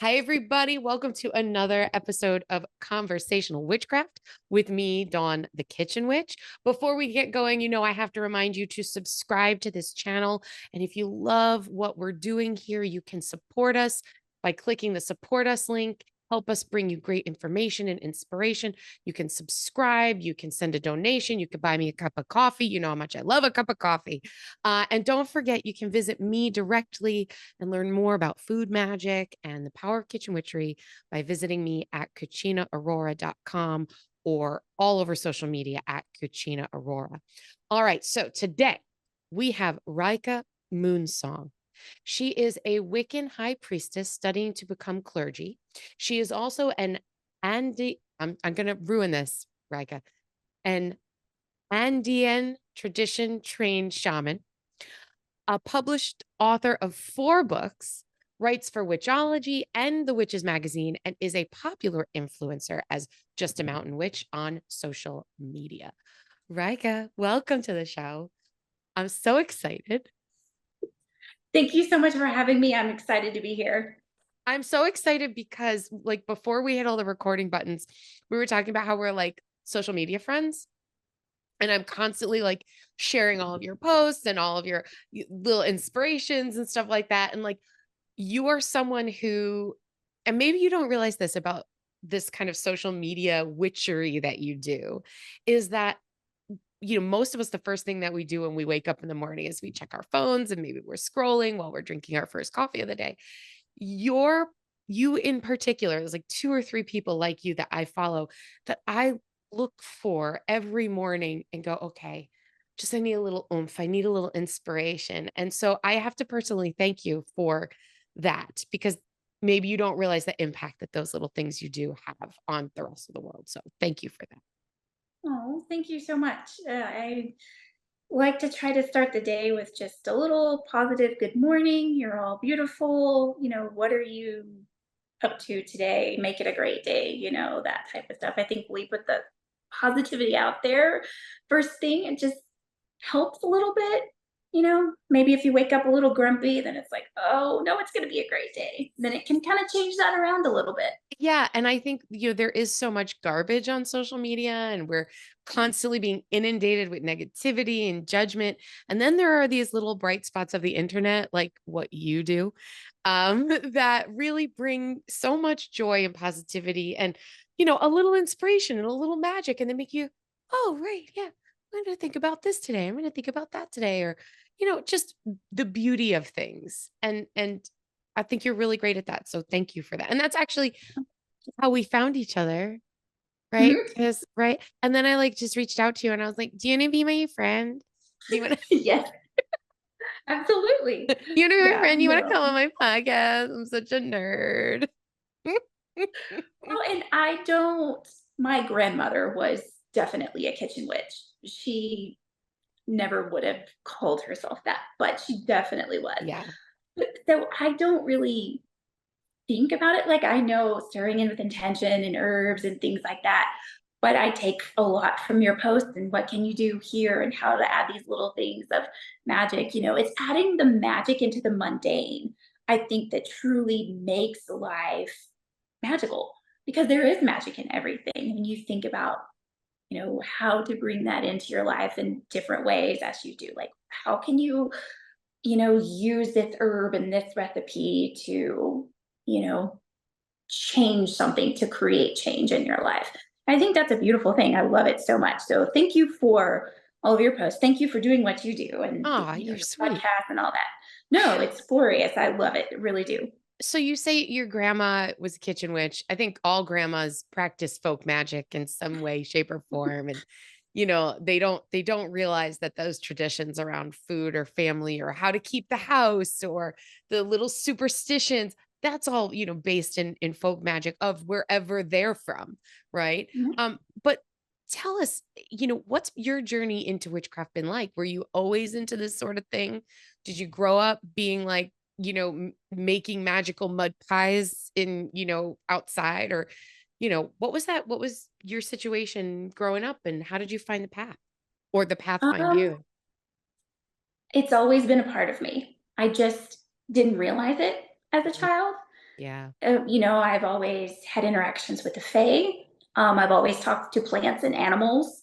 Hi, everybody. Welcome to another episode of Conversational Witchcraft with me, Dawn the Kitchen Witch. Before we get going, I have to remind you to subscribe to this channel. And if you love what we're doing here, you can support us by clicking the support us link. Help us bring you great information and inspiration. You can subscribe. You can send a donation. You can buy me a cup of coffee. You know how much I love a cup of coffee. And don't forget, you can visit me directly and learn more about food magic and the power of kitchen witchery by visiting me at cucinaaurora.com or all over social media at Cucina Aurora. All right, so today we have Rieka Moonsong. She is a Wiccan High Priestess studying to become clergy. She is also an Andean, I'm going to ruin this, Rieka, an Andean tradition trained shaman, a published author of 4 books, writes for Witchology and the Witches Magazine, and is a popular influencer as Just a Mountain Witch on social media. Rieka, welcome to the show. I'm so excited. Thank you so much for having me. I'm excited to be here. I'm so excited because before we hit all the recording buttons, we were talking about how we're like social media friends. And I'm constantly sharing all of your posts and all of your little inspirations and stuff like that. And you are someone who, and maybe you don't realize this about this kind of social media witchery that you do, is that, most of us, the first thing that we do when we wake up in the morning is we check our phones and maybe we're scrolling while we're drinking our first coffee of the day. You in particular, there's like 2 or 3 people like you that I follow that I look for every morning and go, okay, just I need a little oomph. I need a little inspiration. And so I have to personally thank you for that because maybe you don't realize the impact that those little things you do have on the rest of the world. So thank you for that. Oh, thank you so much. I like to try to start the day with just a little positive good morning. You're all beautiful. What are you up to today? Make it a great day, that type of stuff. I think we put the positivity out there first thing. It just helps a little bit. Maybe if you wake up a little grumpy, then it's like, oh, no, it's going to be a great day. Then it can kind of change that around a little bit. Yeah. And I think, there is so much garbage on social media and we're constantly being inundated with negativity and judgment. And then there are these little bright spots of the internet, like what you do, that really bring so much joy and positivity and, a little inspiration and a little magic. And they make you, oh, right. Yeah. I'm going to think about this today. I'm going to think about that today. Or, just the beauty of things. And I think you're really great at that. So thank you for that. And that's actually how we found each other, right? Mhm. Because right. And then I just reached out to you and I was like, do you want to be my friend? Do you want to Yes, absolutely. you want to be my Yeah, friend? You want to no. come on my podcast? I'm such a nerd. Well, and I don't my grandmother was definitely a kitchen witch. She never would have called herself that, but she definitely was. Yeah. But so I don't really think about it. Like I know stirring in with intention and herbs and things like that, but I take a lot from your post and what can you do here and how to add these little things of magic. It's adding the magic into the mundane. I think that truly makes life magical because there is magic in everything. When you think about, how to bring that into your life in different ways as you do, like how can you, use this herb and this recipe to, you know, change something to create change in your life. I think that's a beautiful thing. I love it so much. So thank you for all of your posts. Thank you for doing what you do and Oh, your you're sweet. podcast and all that. No, it's glorious. I love it. I really do. So you say your grandma was a kitchen witch. I think all grandmas practice folk magic in some way, shape, or form. And they don't realize that those traditions around food or family or how to keep the house or the little superstitions, that's all, based in folk magic of wherever they're from, right? Mhm. But tell us, what's your journey into witchcraft been like? Were you always into this sort of thing? Did you grow up being like, making magical mud pies in, outside or, what was that? What was your situation growing up and how did you find the path or the path find Um, you? it's always been a part of me. I just didn't realize it as a Mhm. child. Yeah. I've always had interactions with the fae. I've always talked to plants and animals.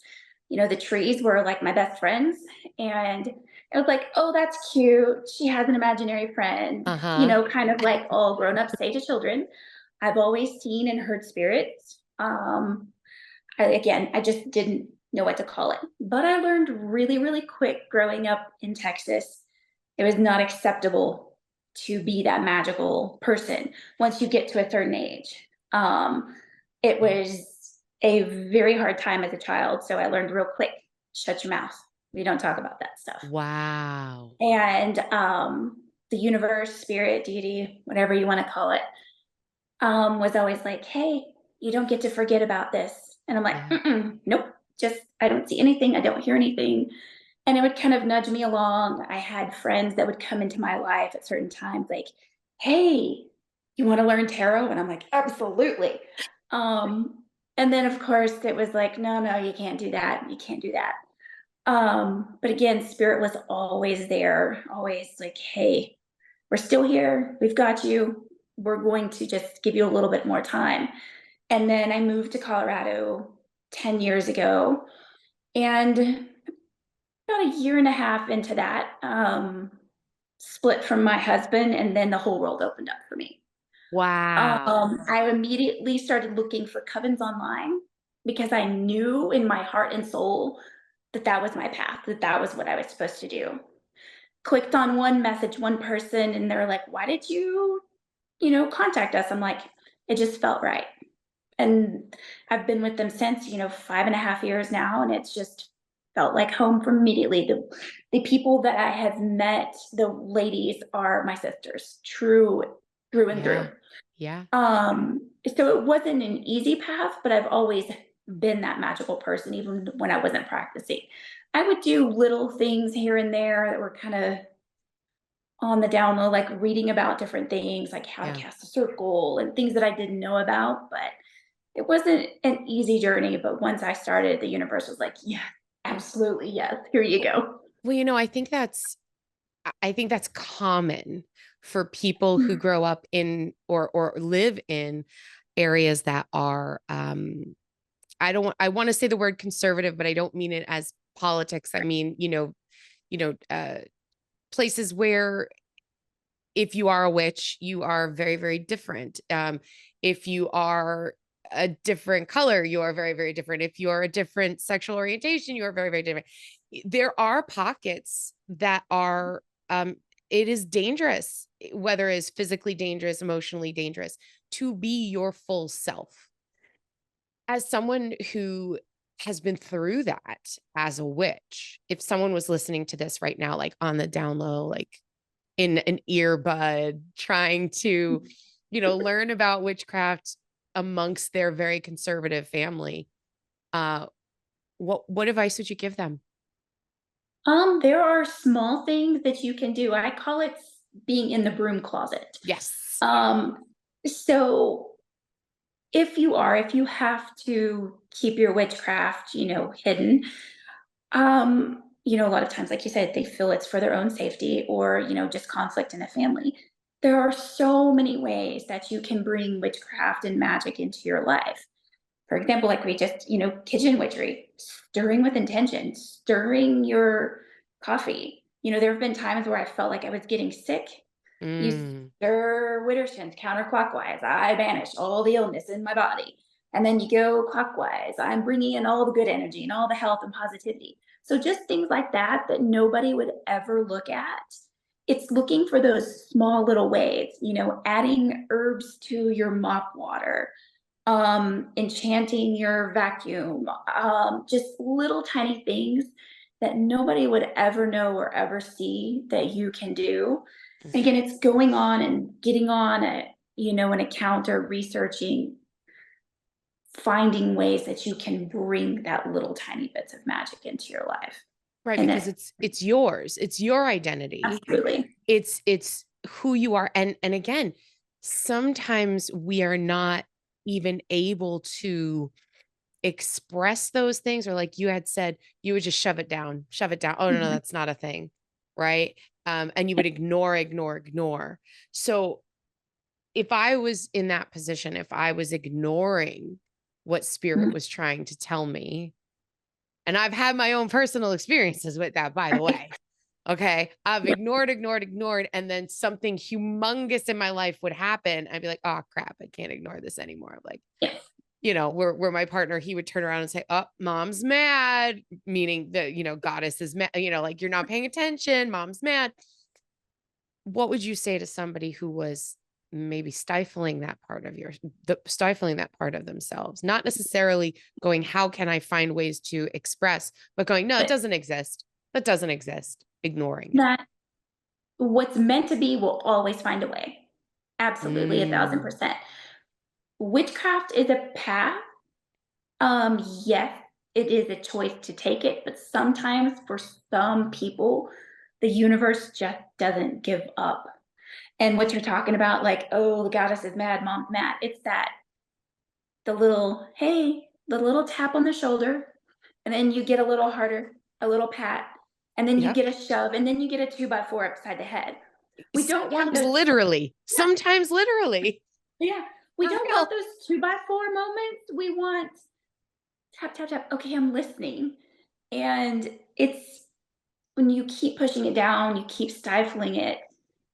The trees were like my best friends. And it was like, oh, that's cute. She has an imaginary friend, Uh-huh. kind of like all grown ups say to children. I've always seen and heard spirits. I just didn't know what to call it. But I learned really, really quick growing up in Texas, it was not acceptable to be that magical person once you get to a certain age. It was a very hard time as a child. So I learned real quick, shut your mouth. We don't talk about that stuff. Wow. And the universe, spirit, deity, whatever you want to call it, was always like, hey, you don't get to forget about this. And I'm like, Yeah. nope, just I don't see anything. I don't hear anything. And it would kind of nudge me along. I had friends that would come into my life at certain times, like, hey, you want to learn tarot? And I'm like, absolutely. And then, of course, it was like, no, no, you can't do that. You can't do that. But again, spirit was always there, always like, hey, we're still here. We've got you. We're going to just give you a little bit more time. And then I moved to Colorado 10 years ago. And about a year and a half into that, split from my husband, and then the whole world opened up for me. Wow. I immediately started looking for covens online because I knew in my heart and soul that that was my path, that that was what I was supposed to do. Clicked on one message, one person, and they're like, why did contact us? I'm like, it just felt right. And I've been with them since, 5.5 years now, and it's just felt like home from immediately. The people that I have met, the ladies are my sisters, true through and through. Yeah. Yeah. So it wasn't an easy path, but I've always been that magical person, even when I wasn't practicing. I would do little things here and there that were kind of on the down low, like reading about different things, like how to Yeah. cast a circle and things that I didn't know about. But it wasn't an easy journey. But once I started, the universe was like, yeah, absolutely, yes, here you go. Well, I think that's common for people who grow up in or live in areas that are I want to say the word conservative, but I don't mean it as politics. I mean, places where if you are a witch, you are very, very different. If you are a different color, you are very, very different. If you are a different sexual orientation, you are very, very different. There are pockets that are, it is dangerous, whether it's physically dangerous, emotionally dangerous, to be your full self. As someone who has been through that as a witch, if someone was listening to this right now, like on the down low, like in an earbud, trying to, learn about witchcraft amongst their very conservative family, uh, what advice would you give them? There are small things that you can do. I call it being in the broom closet. Yes. Um, so if you have to keep your witchcraft, hidden, a lot of times, like you said, they feel it's for their own safety or, just conflict in a family. There are so many ways that you can bring witchcraft and magic into your life. For example, like we just, kitchen witchery, stirring with intention, stirring your coffee. There have been times where I felt like I was getting sick. You Mm, stir Widdershins counterclockwise. I banish all the illness in my body. And then you go clockwise. I'm bringing in all the good energy and all the health and positivity. So just things like that that nobody would ever look at. It's looking for those small little ways, adding herbs to your mop water, enchanting your vacuum, just little tiny things that nobody would ever know or ever see that you can do. And again, it's going on and getting on an account or researching, finding ways that you can bring that little tiny bits of magic into your life. right, And because it it's yours. It's your identity. absolutely. It's who you are. And again, sometimes we are not even able to express those things, or like you had said, you would just shove it down, shove it down. Oh no, no, Mhm. that's not a thing. Right. And you would ignore. So if I was in that position, if I was ignoring what spirit Mhm. was trying to tell me, and I've had my own personal experiences with that, by the Right. way. Okay. I've Yeah. ignored. And then something humongous in my life would happen. I'd be like, oh crap, I can't ignore this anymore. Like, Yes. where my partner, he would turn around and say, oh, mom's mad, meaning the, goddess is mad, like you're not paying attention, mom's mad. What would you say to somebody who was maybe stifling that part of themselves, not necessarily going, how can I find ways to express, but going, no, it But doesn't exist. That doesn't exist, ignoring it. that what's meant to be will always find a way. Absolutely, Mm, 1000%. Witchcraft is a path. Yes, it is a choice to take it, but sometimes for some people, the universe just doesn't give up. And what you're talking about, like, oh, the goddess is mad, mom's mad. It's that the little, hey, the little tap on the shoulder, and then you get a little harder, a little pat, and then you yep. get a shove, and then you get a 2 by 4 upside the head. We don't want Sometimes those, literally, yeah, sometimes literally, yeah. We for don't want real. those 2 by 4 moments. We want tap, tap, tap. Okay, I'm listening. And it's when you keep pushing it down, you keep stifling it.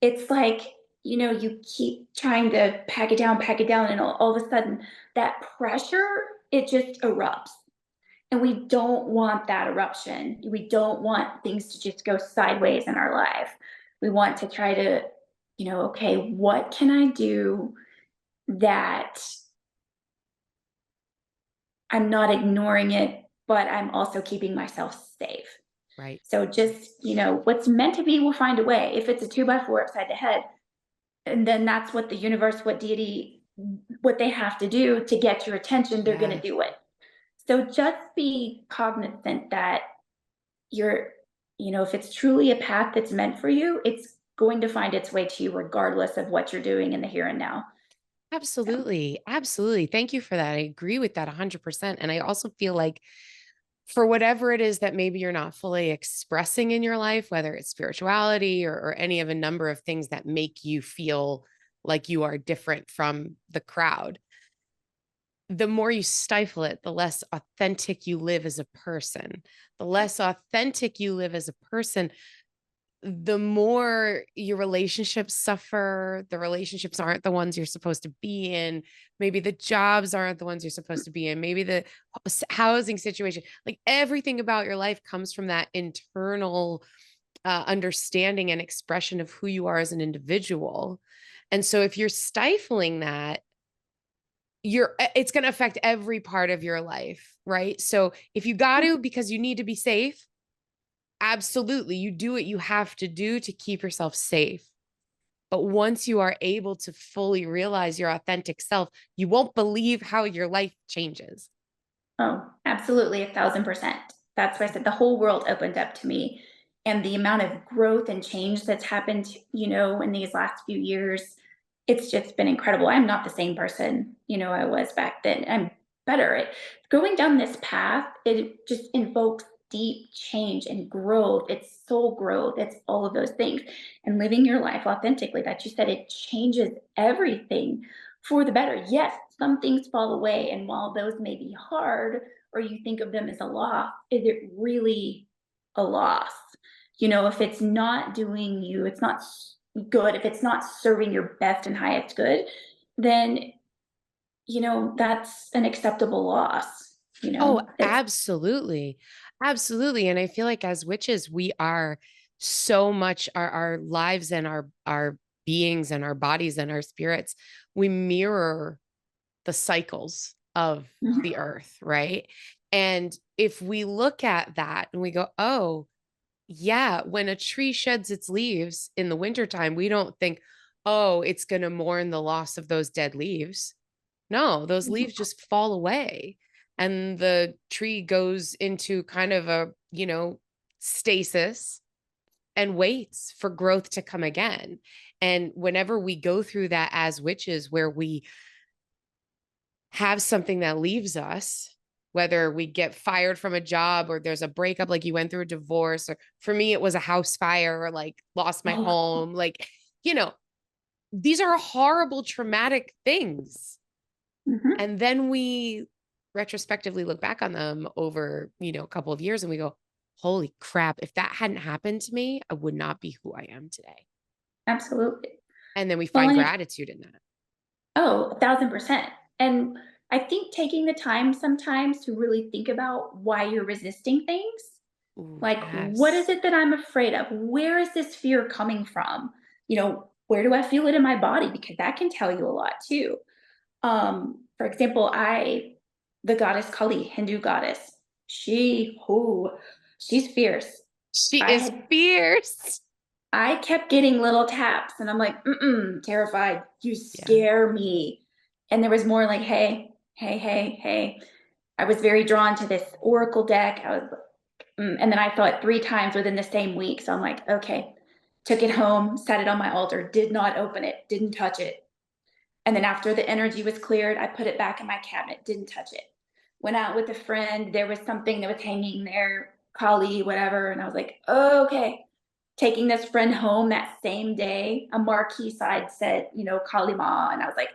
It's like, you keep trying to pack it down, and all of a sudden that pressure, it just erupts. And we don't want that eruption. We don't want things to just go sideways in our life. We want to try to, okay, what can I do that I'm not ignoring it, but I'm also keeping myself safe? Right. So just, what's meant to be will find a way. If it's a 2 by 4 upside the head, and then that's what the universe, what deity, what they have to do to get your attention, they're going to Yes. do it. So just be cognizant that you're, if it's truly a path that's meant for you, it's going to find its way to you regardless of what you're doing in the here and now. So, Absolutely. Absolutely. Thank you for that. I agree with that 100%. And I also feel like for whatever it is that maybe you're not fully expressing in your life, whether it's spirituality or any of a number of things that make you feel like you are different from the crowd, the more you stifle it, the less authentic you live as a person. The less authentic you live as a person, the more your relationships suffer. The relationships aren't the ones you're supposed to be in. Maybe the jobs aren't the ones you're supposed to be in. Maybe the housing situation, like everything about your life comes from that internal understanding and expression of who you are as an individual. And so if you're stifling that, it's going to affect every part of your life, right? So if you got to because you need to be safe, absolutely, you do what you have to do to keep yourself safe. But once you are able to fully realize your authentic self, you won't believe how your life changes. oh, absolutely, 1000%. That's why I said the whole world opened up to me. And the amount of growth and change that's happened, in these last few years, it's just been incredible. I'm not the same person, I was back then. I'm better at going down this path. It just invokes deep change and growth. It's soul growth. It's all of those things. And living your life authentically, that you said, it changes everything for the better. Yes, some things fall away. And while those may be hard, or you think of them as a loss, is it really a loss? If it's not doing you, it's not good, if it's not serving your best and highest good, then, that's an acceptable loss. Oh, It's, absolutely. Absolutely. And I feel like as witches, we are so much our lives and our beings and our bodies and our spirits, we mirror the cycles of mhm. the earth, right? And if we look at that and we go, oh, yeah, when a tree sheds its leaves in the wintertime, we don't think, oh, it's going to mourn the loss of those dead leaves. No, those leaves just fall away and the tree goes into kind of a, stasis and waits for growth to come again. And whenever we go through that as witches, where we have something that leaves us, whether we get fired from a job or there's a breakup, like you went through a divorce, or for me, it was a house fire or like lost my Oh, home, like, you know, these are horrible, traumatic things. Mhm. And then we retrospectively look back on them over, a couple of years and we go, holy crap, if that hadn't happened to me, I would not be who I am today. Absolutely. And then we Well, find and it gratitude in that. Oh, 1,000%. And I think taking the time sometimes to really think about why you're resisting things, Ooh, like, what is yes. it that I'm afraid of? Where is this fear coming from? Where do I feel it in my body? Because that can tell you a lot too. For example, the goddess Kali, Hindu goddess, she's fierce. She I is had fierce. I kept getting little taps and I'm like, mm-mm, terrified. You Yeah. scare me. And there was more like, hey, hey, hey, hey. I was very drawn to this oracle deck. And then I saw it 3 times within the same week. So I'm like, okay, took it home, set it on my altar, did not open it, didn't touch it. And then after the energy was cleared, I put it back in my cabinet, didn't touch it. Went out with a friend. There was something that was hanging there, Kali, whatever. And I was like, oh, okay. Taking this friend home that same day, a marquee side said, Kali Ma. And I was like,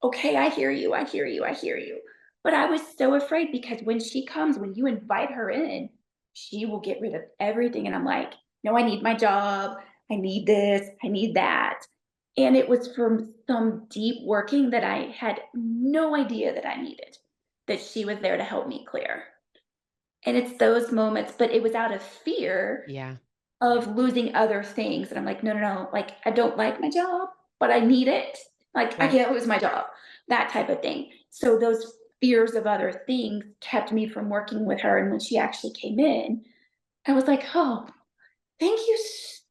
okay, I hear you. I hear you. I hear you. But I was so afraid because when she comes, when you invite her in, she will get rid of everything. And I'm like, no, I need my job. I need this. I need that. And it was from some deep working that I had no idea that I needed, that she was there to help me clear. And it's those moments, but it was out of fear Yeah. of losing other things. And I'm like, no, no, no. Like, I don't like my job, but I need it. Like, I Right. can't lose my job, that type of thing. So those fears of other things kept me from working with her. And when she actually came in, I was like, oh, thank you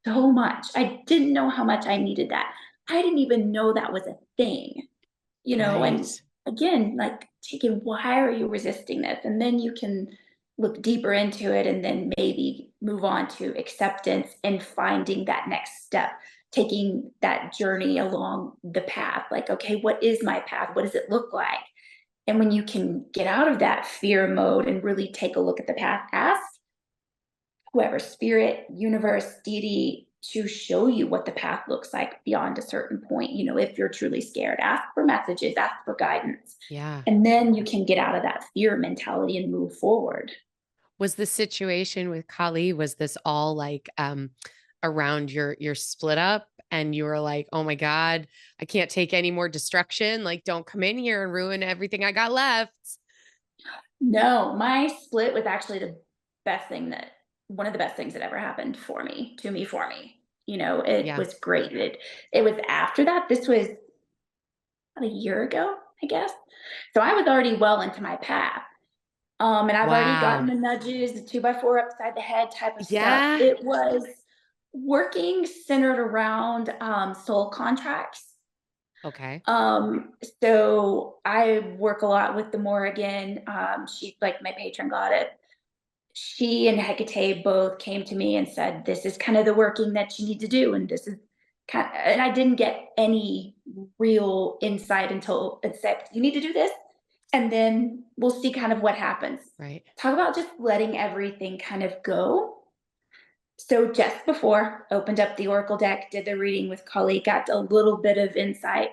so much. I didn't know how much I needed that. I didn't even know that was a thing, and Right. again, like taking why are you resisting this? And then you can look deeper into it and then maybe move on to acceptance and finding that next step, taking that journey along the path. Like, okay, what is my path? What does it look like? And when you can get out of that fear mode and really take a look at the path, ask whoever, spirit, universe, deity, to show you what the path looks like beyond a certain point. If you're truly scared, ask for messages, ask for guidance. Yeah. And then you can get out of that fear mentality and move forward. Was the situation with Kali, was this all like around your split up and you were like, "Oh my God, I can't take any more destruction. Like, don't come in here and ruin everything I got left." No, my split was actually one of the best things that ever happened for me. It Yeah. was great. It was after that. This was about a year ago, I guess. So I was already well into my path. And I've already gotten Wow. the nudges, the 2x4 upside the head type of stuff. Yeah. It was working centered around soul contracts. Okay. Um, so I work a lot with the Morrigan. She's like my patron goddess. She and Hecate both came to me and said, "This is kind of the working that you need to do," and this is and I didn't get any real insight until it said, "You need to do this," and then we'll see kind of what happens. Right. Talk about just letting everything kind of go. So just before, opened up the Oracle deck, did the reading with Kali, got a little bit of insight,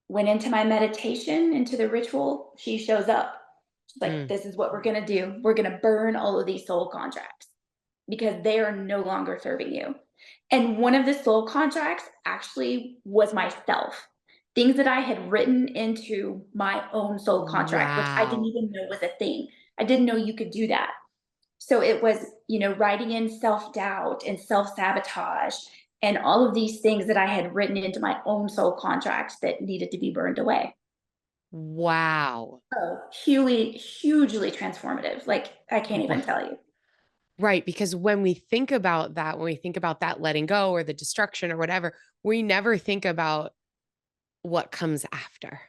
went into my meditation, into the ritual. She shows up. She's like, Mm. this is what we're going to do. We're going to burn all of these soul contracts because they are no longer serving you. And one of the soul contracts actually was myself. Things that I had written into my own soul contract, which I didn't Wow. even know was a thing. I didn't know you could do that. So it was, writing in self doubt and self sabotage and all of these things that I had written into my own soul contracts that needed to be burned away. Wow. Oh, hugely transformative. Like, I can't even tell you. Right. Because when we think about that, when we think about that letting go or the destruction or whatever, we never think about what comes after.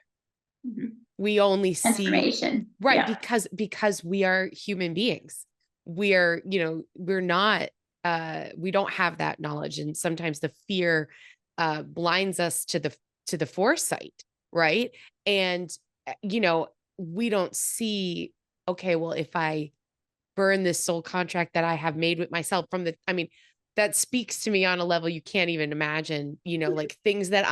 Mhm. We only see, Transformation. right, Yeah. because we are human beings. We are, we're not we don't have that knowledge. And sometimes the fear blinds us to the foresight, right? And we don't see, okay, well, if I burn this soul contract that I have made with myself from the, I mean, that speaks to me on a level you can't even imagine, you know, like things that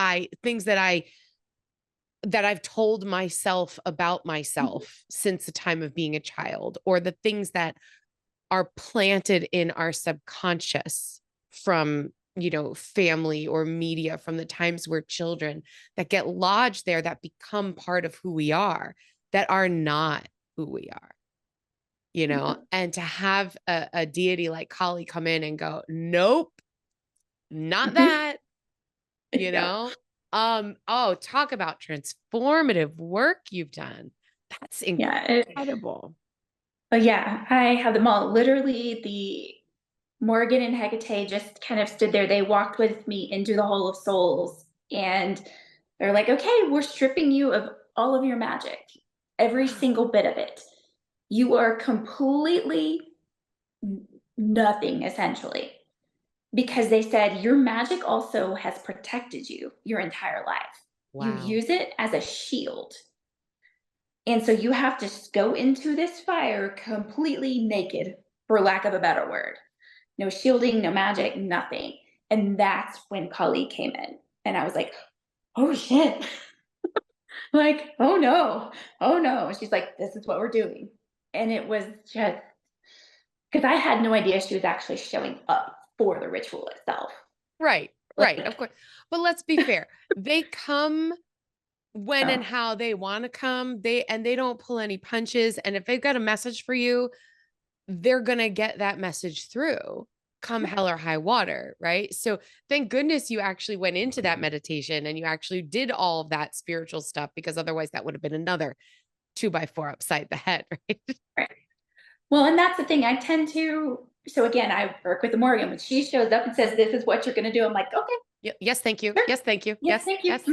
I've told myself about myself since the time of being a child, or the things that are planted in our subconscious from, you know, family or media from the times we're children, that get lodged there, that become part of who we are, that are not who we are, you know. And to have a deity like Kali come in and go, nope, not that, you Yeah. know. Oh, talk about transformative work you've done. That's Yeah. incredible. But yeah, I have them all. Literally, the Morgan and Hecate just kind of stood there. They walked with me into the Hall of Souls, and they're like, okay, we're stripping you of all of your magic, every single bit of it. You are completely nothing, essentially. Because they said your magic also has protected you your entire life. You Wow. use it as a shield. And so you have to go into this fire completely naked, for lack of a better word. No shielding, no magic, nothing. And that's when Kali came in. And I was like, oh shit. Like, oh no, oh no. And she's like, this is what we're doing. And it was just because I had no idea she was actually showing up for the ritual itself. Right, right, of Like, course. But let's be fair. They come when and oh, how they want to come. They don't pull any punches. And if they've got a message for you, they're gonna get that message through, come yeah. hell or high water, right? So thank goodness you actually went into that meditation and you actually did all of that spiritual stuff, because otherwise that would have been another 2x4 upside the head, right? Right. Well, and that's the thing. I tend to. So again, I work with the Morgan. When she shows up and says, "This is what you're going to do," I'm like, "Okay, Yes, thank you. sure. Yes, thank you. Yes, Yes, thank you. yes,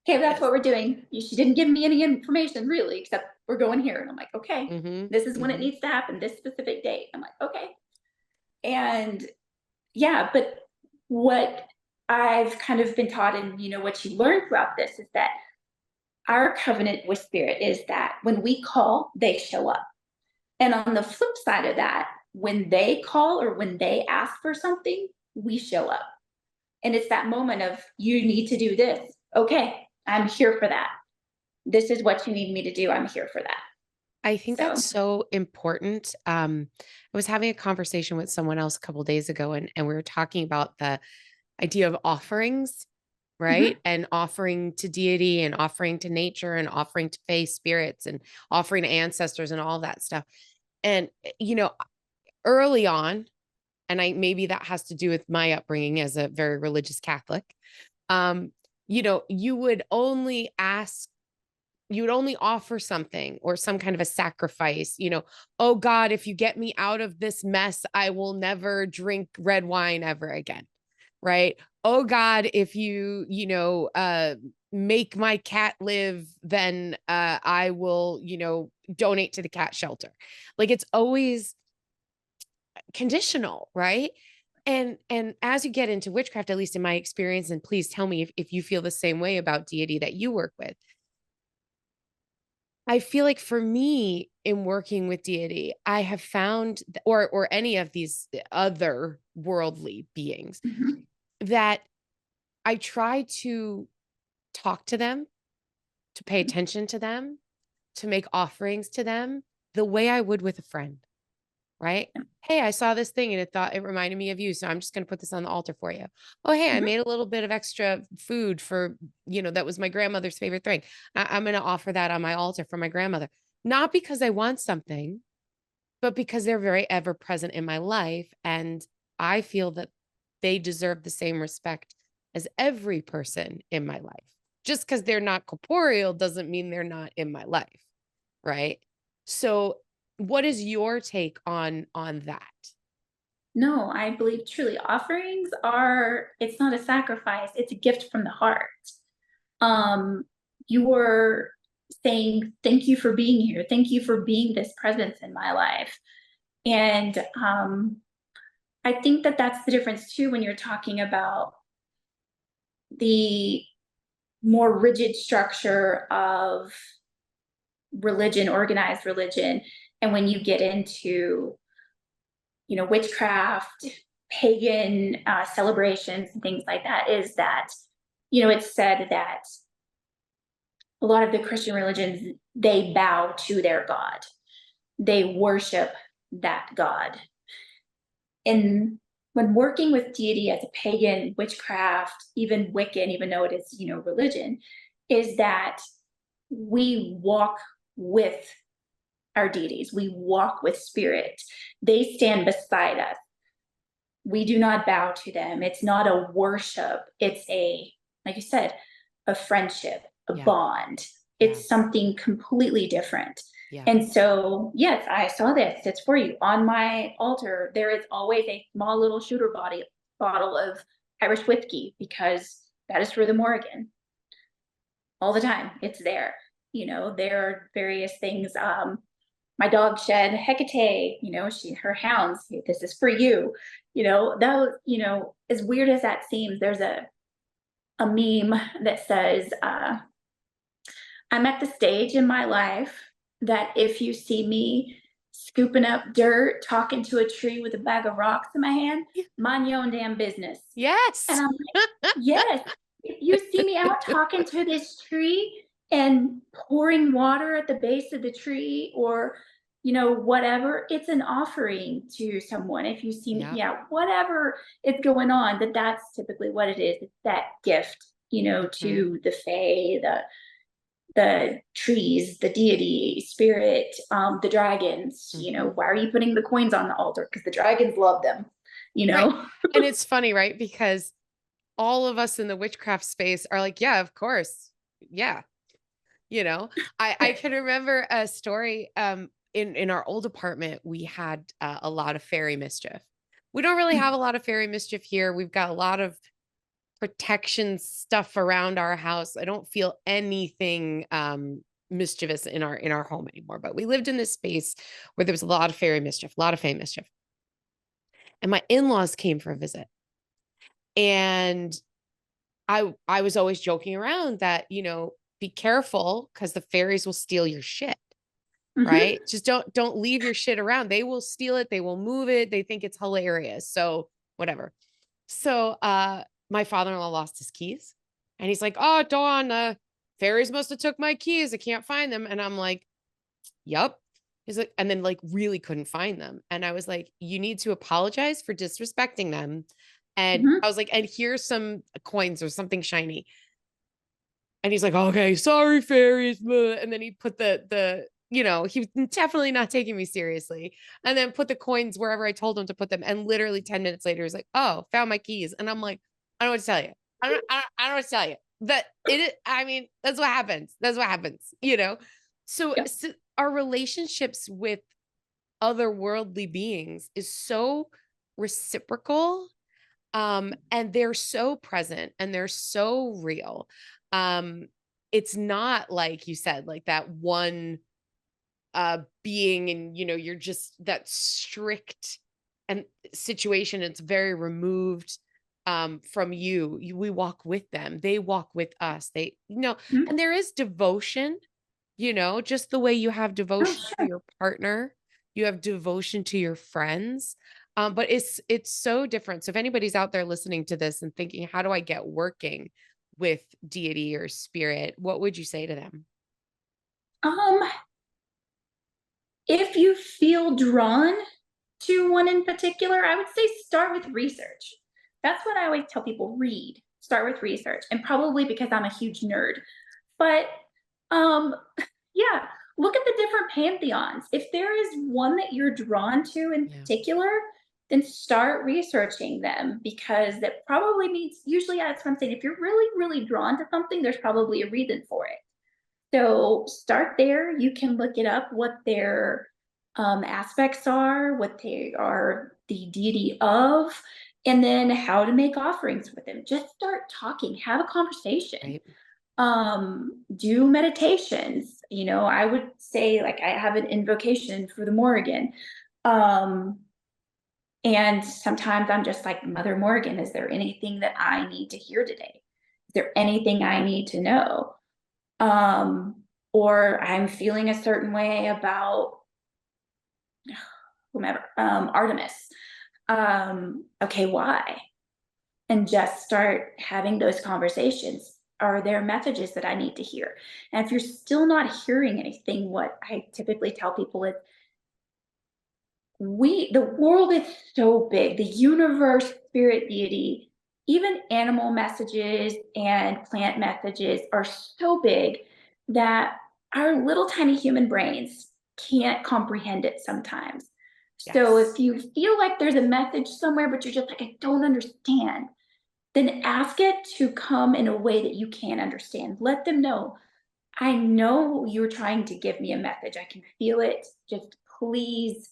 Okay, that's yes. what we're doing." She didn't give me any information really, except we're going here, and I'm like, "Okay, Mm-hmm. this is when it Mm-hmm. needs to happen. This specific date." I'm like, "Okay," and yeah, but what I've kind of been taught, and what you learn throughout this is that our covenant with spirit is that when we call, they show up. And on the flip side of that, when they call or when they ask for something, we show up. And it's that moment of, you need to do this. Okay, I'm here for that. This is what you need me to do. I'm here for that. I think that's So, so important. I was having a conversation with someone else a couple days ago, and we were talking about the idea of offerings, right? mhm, And offering to deity and offering to nature and offering to faith spirits and offering to ancestors and all that stuff. And, you know, early on, and I maybe that has to do with my upbringing as a very religious Catholic, um, you know, you would only offer something or some kind of a sacrifice, you know, oh God, if you get me out of this mess, I will never drink red wine ever again. Right. Oh God, if make my cat live, then I will, donate to the cat shelter. Like it's always conditional, right? And as you get into witchcraft, at least in my experience, and please tell me if you feel the same way about deity that you work with, I feel like for me in working with deity, I have found or any of these other worldly beings, mhm, that I try to talk to them, to pay mhm, attention to them, to make offerings to them the way I would with a friend, right? Hey, I saw this thing and it reminded me of you. So I'm just going to put this on the altar for you. Oh, hey, I mhm, made a little bit of extra food for, that was my grandmother's favorite thing. I'm going to offer that on my altar for my grandmother, not because I want something, but because they're very ever present in my life. And I feel that they deserve the same respect as every person in my life. Just because they're not corporeal doesn't mean they're not in my life. Right. So what is your take on that? No, I believe truly offerings are, it's not a sacrifice, it's a gift from the heart. Um, you're saying, thank you for being here. Thank you for being this presence in my life. And I think that that's the difference too when you're talking about the more rigid structure of religion, organized religion, and when you get into, witchcraft. pagan celebrations and things like that is that, it's said that a lot of the Christian religions, they bow to their God. They worship that God. And when working with deity as a pagan, witchcraft, even Wiccan, even though it is, religion, is that we walk with our deities. We walk with spirit. They stand beside us. We do not bow to them. It's not a worship. It's like you said, a friendship, a Yeah. bond. Yeah. It's something completely different. Yeah. And so, yes, I saw this. It's for you. On my altar, there is always a small little shooter bottle of Irish whiskey, because that is for the Morrigan. All the time. It's there. There are various things. My dog shed Hecate, her hounds, this is for you. That was, as weird as that seems, there's a meme that says, I'm at the stage in my life that if you see me scooping up dirt, talking to a tree with a bag of rocks in my hand, mind your own damn business. Yes. And I'm like, yes, if you see me out talking to this tree and pouring water at the base of the tree, or whatever, it's an offering to someone. If you see me, whatever is going on, that's typically what it is. It's that gift, to the fae, the trees, the deity, spirit, the dragons. Why are you putting the coins on the altar? Because the dragons love them. Right. And it's funny, right? Because all of us in the witchcraft space are like, yeah, of course. Yeah. I can remember a story, in our old apartment, we had a lot of fairy mischief. We don't really have a lot of fairy mischief here. We've got a lot of protection stuff around our house. I don't feel anything mischievous in our home anymore, but we lived in this space where there was a lot of fairy mischief, a lot of fae mischief. And my in-laws came for a visit. And I was always joking around that, be careful, because the fairies will steal your shit. Right? Just don't leave your shit around. They will steal it. They will move it. They think it's hilarious. So whatever. So my father-in-law lost his keys, and he's like, "Oh, Dawn, fairies must have took my keys. I can't find them." And I'm like, "Yup." He's like, and then like really couldn't find them. And I was like, "You need to apologize for disrespecting them." And I was like, "And here's some coins or something shiny." And he's like, "Okay, sorry, fairies." And then he put the he was definitely not taking me seriously. And then put the coins wherever I told him to put them. And literally 10 minutes later, he's like, "Oh, found my keys." And I'm like, "I don't know what to tell you. I don't know what to tell you." I mean, that's what happens. That's what happens, So, Yep. so our relationships with otherworldly beings is so reciprocal. And they're so present and they're so real. It's not like you said, like that one being, and you're just that strict and situation. It's very removed from you. We walk with them, they walk with us. And there is devotion, just the way you have Oh, devotion to sure. your partner, you have devotion to your friends. But it's so different. So if anybody's out there listening to this and thinking, how do I get working with deity or spirit, what would you say to them? Um, if you feel drawn to one in particular, I would say start with research. That's what I always tell people: read, start with research. And probably because I'm a huge nerd. But um, yeah, look at the different pantheons. If there is one that you're drawn to in Yeah. particular, then start researching them, because that probably means, usually that's what I'm saying. If you're really, really drawn to something, there's probably a reason for it. So start there. You can look it up, what their aspects are, what they are the deity of, and then how to make offerings with them. Just start talking, have a conversation. Right. Do meditations. I would say, like, I have an invocation for the Morrigan. Um, and sometimes I'm just like, Mother Morrigan, is there anything that I need to hear today? Is there anything I need to know? um or I'm feeling a certain way about whomever, Artemis. Okay, why? And just start having those conversations. Are there messages that I need to hear? And if you're still not hearing anything, what I typically tell people is the world is so big, the universe, spirit, deity, even animal messages and plant messages are so big that our little tiny human brains can't comprehend it sometimes. So if Yes. you feel like there's a message somewhere, but you're just like, I don't understand, then ask it to come in a way that you can understand. Let them know, I know you're trying to give me a message. I can feel it. Just please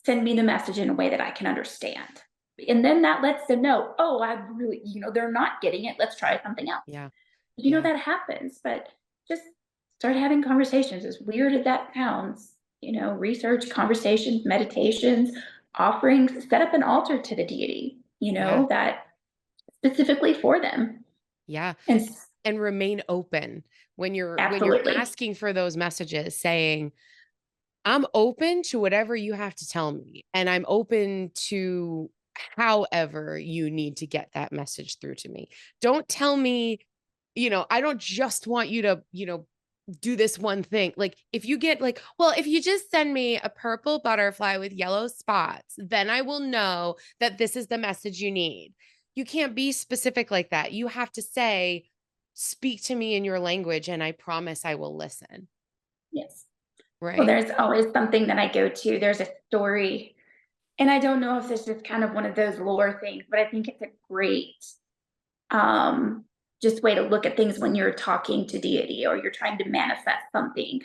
send me the message in a way that I can understand. And then that lets them know, oh, I really, they're not getting it. Let's try something else. Yeah. Yeah. That happens, but just start having conversations. As weird as that sounds, research, conversations, meditations, offerings, set up an altar to the deity, Yeah. that specifically for them. Yeah. And And remain open when you're absolutely. asking for those messages, saying, I'm open to whatever you have to tell me, and I'm open to however you need to get that message through to me. Don't tell me, I don't just want you to, do this one thing. Like, if you get like, well, if you just send me a purple butterfly with yellow spots, then I will know that this is the message you need. You can't be specific like that. You have to say, speak to me in your language, and I promise I will listen. Yes. Well, Right. there's always something that I go to. There's a story, and I don't know if this is kind of one of those lore things, but I think it's a great um, just way to look at things when you're talking to deity or you're trying to manifest something.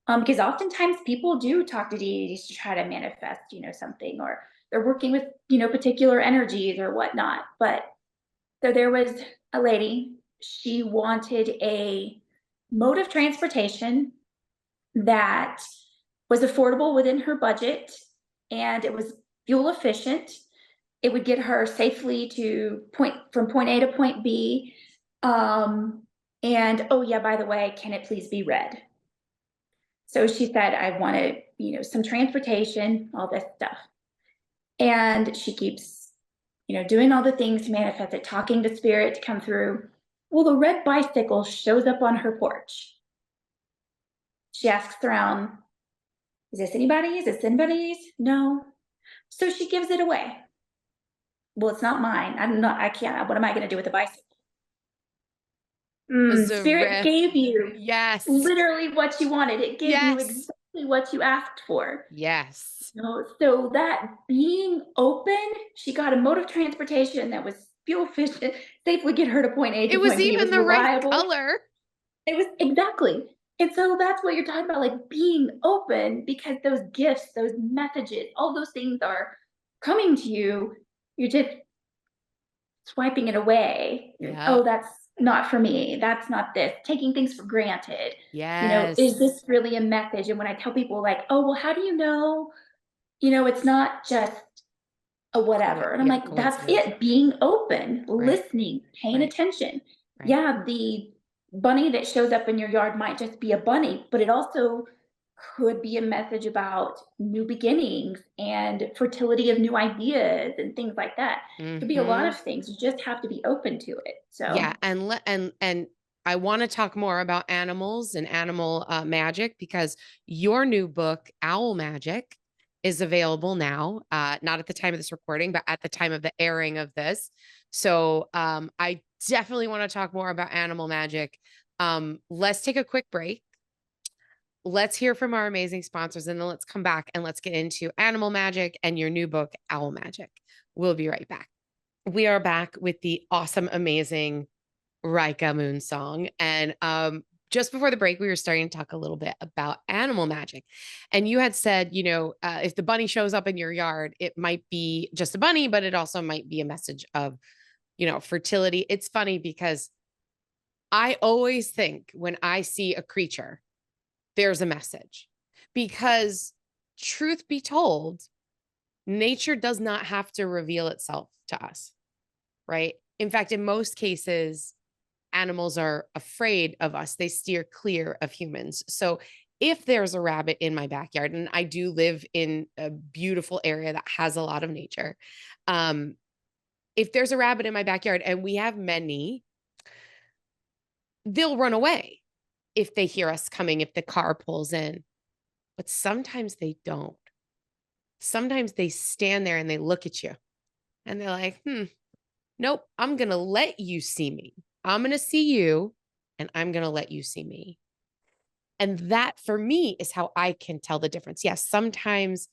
Because oftentimes people do talk to deities to try to manifest, something, or they're working with, particular energies or whatnot. But so there was a lady, she wanted a mode of transportation that was affordable within her budget and it was fuel efficient. It would get her safely to point A to point B. Um, and oh yeah, by the way, can it please be red? So she said, I wanted, some transportation, all this stuff. And she keeps, doing all the things to manifest it, talking to spirit to come through. Well, the red bicycle shows up on her porch. She asks around, is this anybody's? Is this anybody's? No. So she gives it away. Well, it's not mine. I can't. What am I going to do with the bicycle? Was a Spirit rare. gave you Yes. literally what you wanted. It gave you Yes. exactly what you asked for. Yes. So that being open, she got a mode of transportation that was fuel efficient, safely get her to point A It to was point B. It even was the right reliable. color. It was exactly. And so that's what you're talking about, like being open because those gifts, those messages, all those things are coming to you. You're just swiping it away. Yeah. Oh, that's not for me. That's not this. Taking things for granted. Is Yes. this really a message? And when I tell people, like, oh, well, how do you know? It's not just a whatever. And I'm Yeah, like, that's coincidence. it. Being open, Right. listening, paying Right. attention. Right. Yeah, the bunny that shows up in your yard might just be a bunny, but it also could be a message about new beginnings and fertility of new ideas and things like that. It could be a lot Mhm. of things. You just have to be open to it. Yeah, So, and I want to talk more about animals and animal magic, because your new book, Owl Magic, is available now. Not at the time of this recording, but at the time of the airing of this. So I definitely want to talk more about animal magic. Let's take a quick break. Let's hear from our amazing sponsors, and then let's come back and let's get into animal magic and your new book, Owl Magic. We'll be right back. We are back with the awesome, amazing Rieka Moonsong. And just before the break, we were starting to talk a little bit about animal magic. And you had said, if the bunny shows up in your yard, it might be just a bunny, but it also might be a message of, fertility. It's funny because I always think when I see a creature, there's a message. Because truth be told, nature does not have to reveal itself to us, right? In fact, in most cases, animals are afraid of us. They steer clear of humans. So if there's a rabbit in my backyard, and I do live in a beautiful area that has a lot of nature, if there's a rabbit in my backyard, and we have many, they'll run away if they hear us coming, if the car pulls in. But sometimes they don't. Sometimes they stand there and they look at you and they're like, nope, I'm going to let you see me. I'm going to see you and I'm going to let you see me. And that for me is how I can tell the difference. Yes, sometimes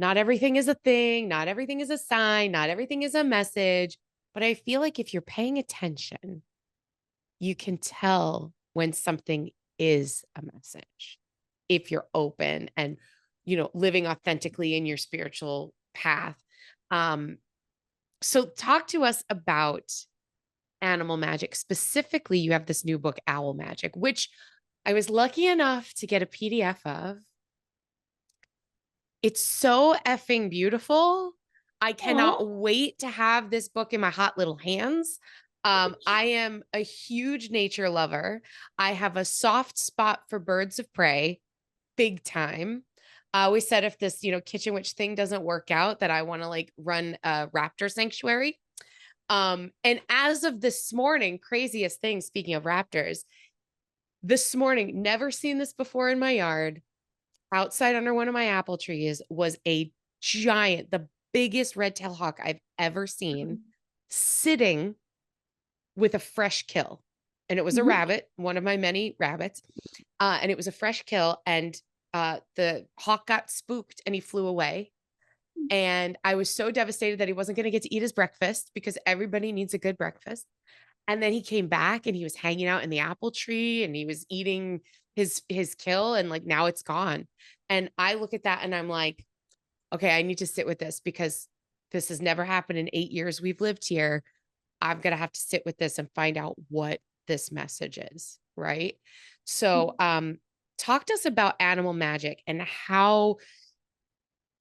not everything is a thing, not everything is a sign, not everything is a message. But I feel like if you're paying attention, you can tell when something is a message if you're open and, living authentically in your spiritual path. So talk to us about animal magic. Specifically, you have this new book, Owl Magic, which I was lucky enough to get a PDF of. It's so effing beautiful. I cannot wait to have this book in my hot little hands. I am a huge nature lover. I have a soft spot for birds of prey, big time. I always said if this, kitchen witch thing doesn't work out, that I want to like run a raptor sanctuary. And as of this morning, craziest thing, speaking of raptors, this morning, never seen this before in my yard. Outside under one of my apple trees was a giant, the biggest red-tailed hawk I've ever seen, sitting with a fresh kill. And it was a rabbit, one of my many rabbits. And it was a fresh kill. And the hawk got spooked and he flew away. And I was so devastated that he wasn't going to get to eat his breakfast because everybody needs a good breakfast. And then he came back and he was hanging out in the apple tree and he was eating his kill, and like now it's gone. And I look at that and I'm like, okay, I need to sit with this because this has never happened in 8 years we've lived here. I'm going to have to sit with this and find out what this message is, right? So, talk to us about animal magic and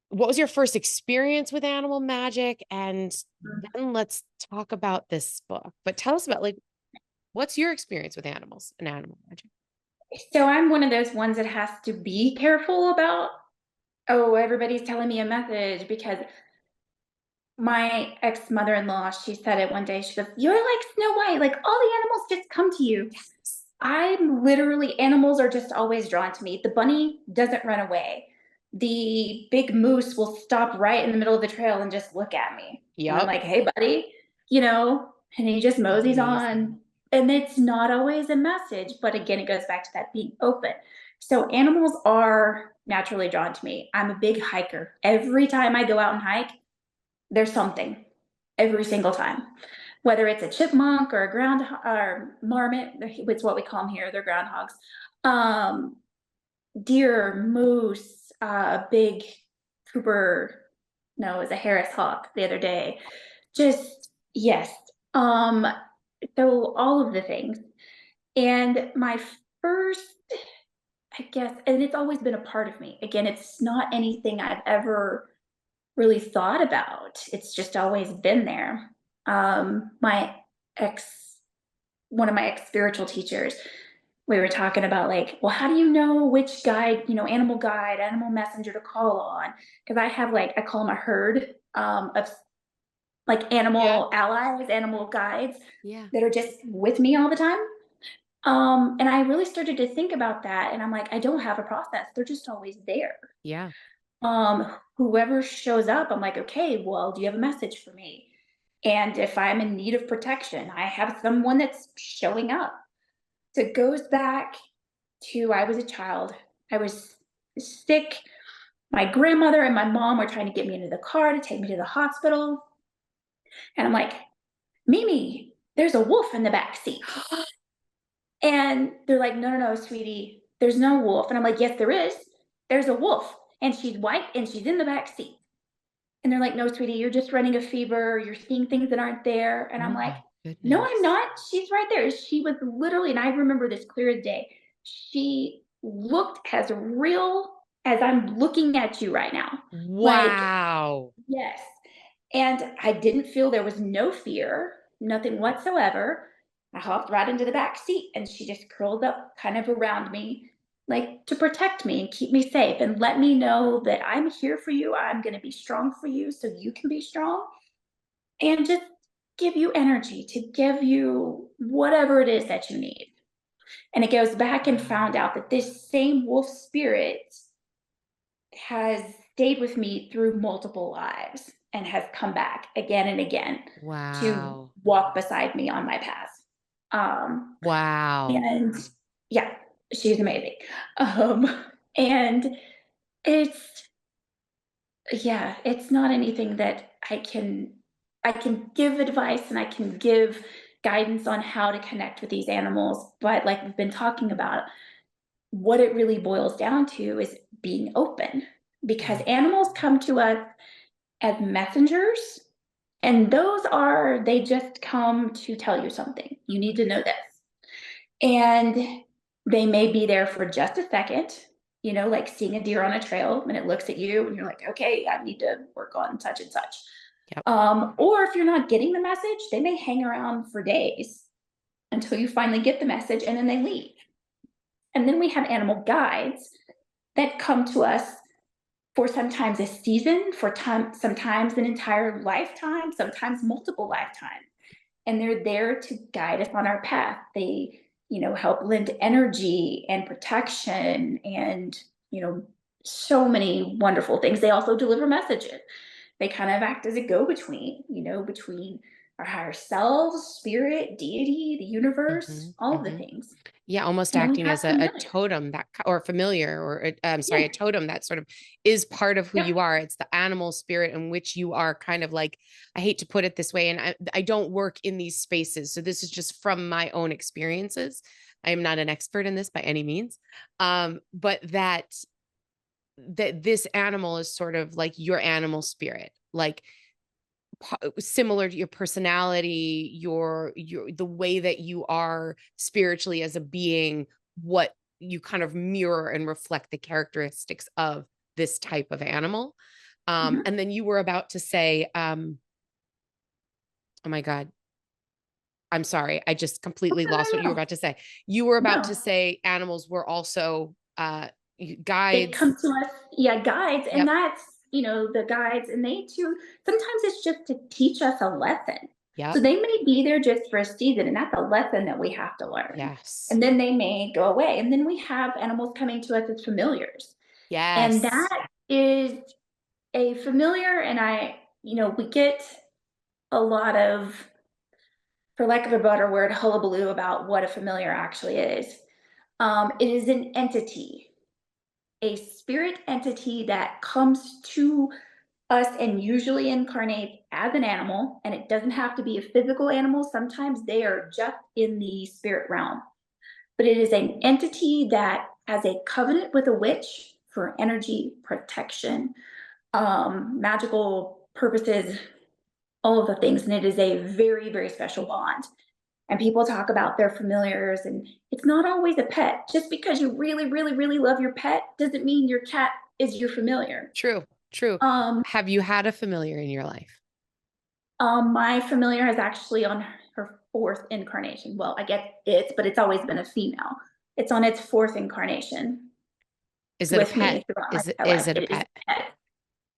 what was your first experience with animal magic? And then let's talk about this book. But tell us about like, what's your experience with animals and animal magic? So I'm one of those ones that has to be careful about, oh, everybody's telling me a message, because my ex-mother-in-law, she said it one day. She goes, "You're like Snow White, like all the animals just come to you." I'm literally, animals are just always drawn to me. The bunny doesn't run away. The big moose will stop right in the middle of the trail and just look at me. And I'm Yep. like, "Hey, buddy," and he just moseys on. Amazing. And it's not always a message, but again, it goes back to that being open. So animals are naturally drawn to me. I'm a big hiker. Every time I go out and hike, there's something every single time, whether it's a chipmunk or a ground or marmot. It's what we call them here. They're groundhogs. Um, Deer, moose, big Cooper. No, it was a Harris hawk the other day. Just yes. Um, so all of the things. And my first, I guess, and it's always been a part of me. Again, it's not anything I've ever really thought about. It's just always been there. My ex, one of my ex spiritual teachers, we were talking about like, well, how do you know which guide, animal messenger to call on? Because I have like, I call them a herd of like Yeah. animal allies, animal guides Yeah. that are just with me all the time. And I really started to think about that, and I'm like, I don't have a process. They're just always there. Yeah. Whoever shows up, I'm like, okay, well, do you have a message for me? And if I'm in need of protection, I have someone that's showing up. So it goes back to, I was a child. I was sick. My grandmother and my mom were trying to get me into the car to take me to the hospital. And I'm like, Mimi, there's a wolf in the back seat. And they're like, no, no, no, sweetie, there's no wolf. And I'm like, yes, there is. There's a wolf. And she's white and she's in the back seat. And they're like, no, sweetie, you're just running a fever. You're seeing things that aren't there. And Oh I'm like, my no, I'm goodness. not. She's right there. She was literally, and I remember this clear as day. She looked as real as I'm looking at you right now. Like, Wow. yes. And I didn't feel, there was no fear, nothing whatsoever. I hopped right into the back seat and she just curled up kind of around me. like to protect me and keep me safe and let me know that I'm here for you. I'm going to be strong for you so you can be strong, and just give you energy to give you whatever it is that you need. And it goes back and found out that this same wolf spirit has stayed with me through multiple lives and has come back again and again to Wow. walk beside me on my path. Um, Wow. and yeah, she's amazing. And it's, yeah, it's not anything that I can give advice and I can give guidance on how to connect with these animals, but like we've been talking about, what it really boils down to is being open, because Yeah. animals come to us as messengers, and they just come to tell you something. You need to know this. And they may be there for just a second, like seeing a deer on a trail and it looks at you and you're like, okay, I need to work on such and such. Yep. Or if you're not getting the message, they may hang around for days until you finally get the message and then they leave. And then we have animal guides that come to us for sometimes a season, sometimes an entire lifetime, sometimes multiple lifetimes. And they're there to guide us on our path. They, help lend energy and protection and, so many wonderful things. They also deliver messages. They kind of act as a go-between, between our higher selves, spirit, deity, the universe, Hmm. all of the Hmm. things. Yeah, almost And then we acting have as a familiar. totem or familiar, or I'm sorry, a Yeah. totem that sort of is part of who Yep. you are. It's the animal spirit in which you are kind of like, I hate to put it this way, and I don't work in these spaces. So this is just from my own experiences. I am not an expert in this by any means. But that this animal is sort of like your animal spirit, like similar to your personality, your the way that you are spiritually as a being, what you kind of mirror and reflect the characteristics of this type of animal. Mhm. And then you were about to say, oh my God, I'm sorry, I just completely Okay, lost what you were no, about to say. You were about no. to say animals were also They guides. come to us, yeah, guides, and Yep. that's, the guides, and they too, sometimes it's just to teach us a lesson. So Yep. they may be there just for a season, and that's a lesson that we have to learn. Yes. And then they may go away. And then we have animals coming to us as familiars. And Yes. that is a familiar, and we get a lot of, for lack of a better word, hullabaloo about what a familiar actually is. It is an entity, a spirit entity that comes to us and usually incarnates as an animal, and it doesn't have to be a physical animal. Sometimes they are just in the spirit realm, but it is an entity that has a covenant with a witch for energy protection, magical purposes, all of the things. And it is a very, very special bond. And people talk about their familiars, and it's not always a pet. Just because you really, really, really love your pet doesn't mean your cat is your familiar. True. True. Um, Have you had a familiar in your life? my familiar is actually on her fourth incarnation. Well, I guess but it's always been a female. It's on its fourth incarnation Is it a with pet? me throughout my Is entire life. it a It is pet? a pet.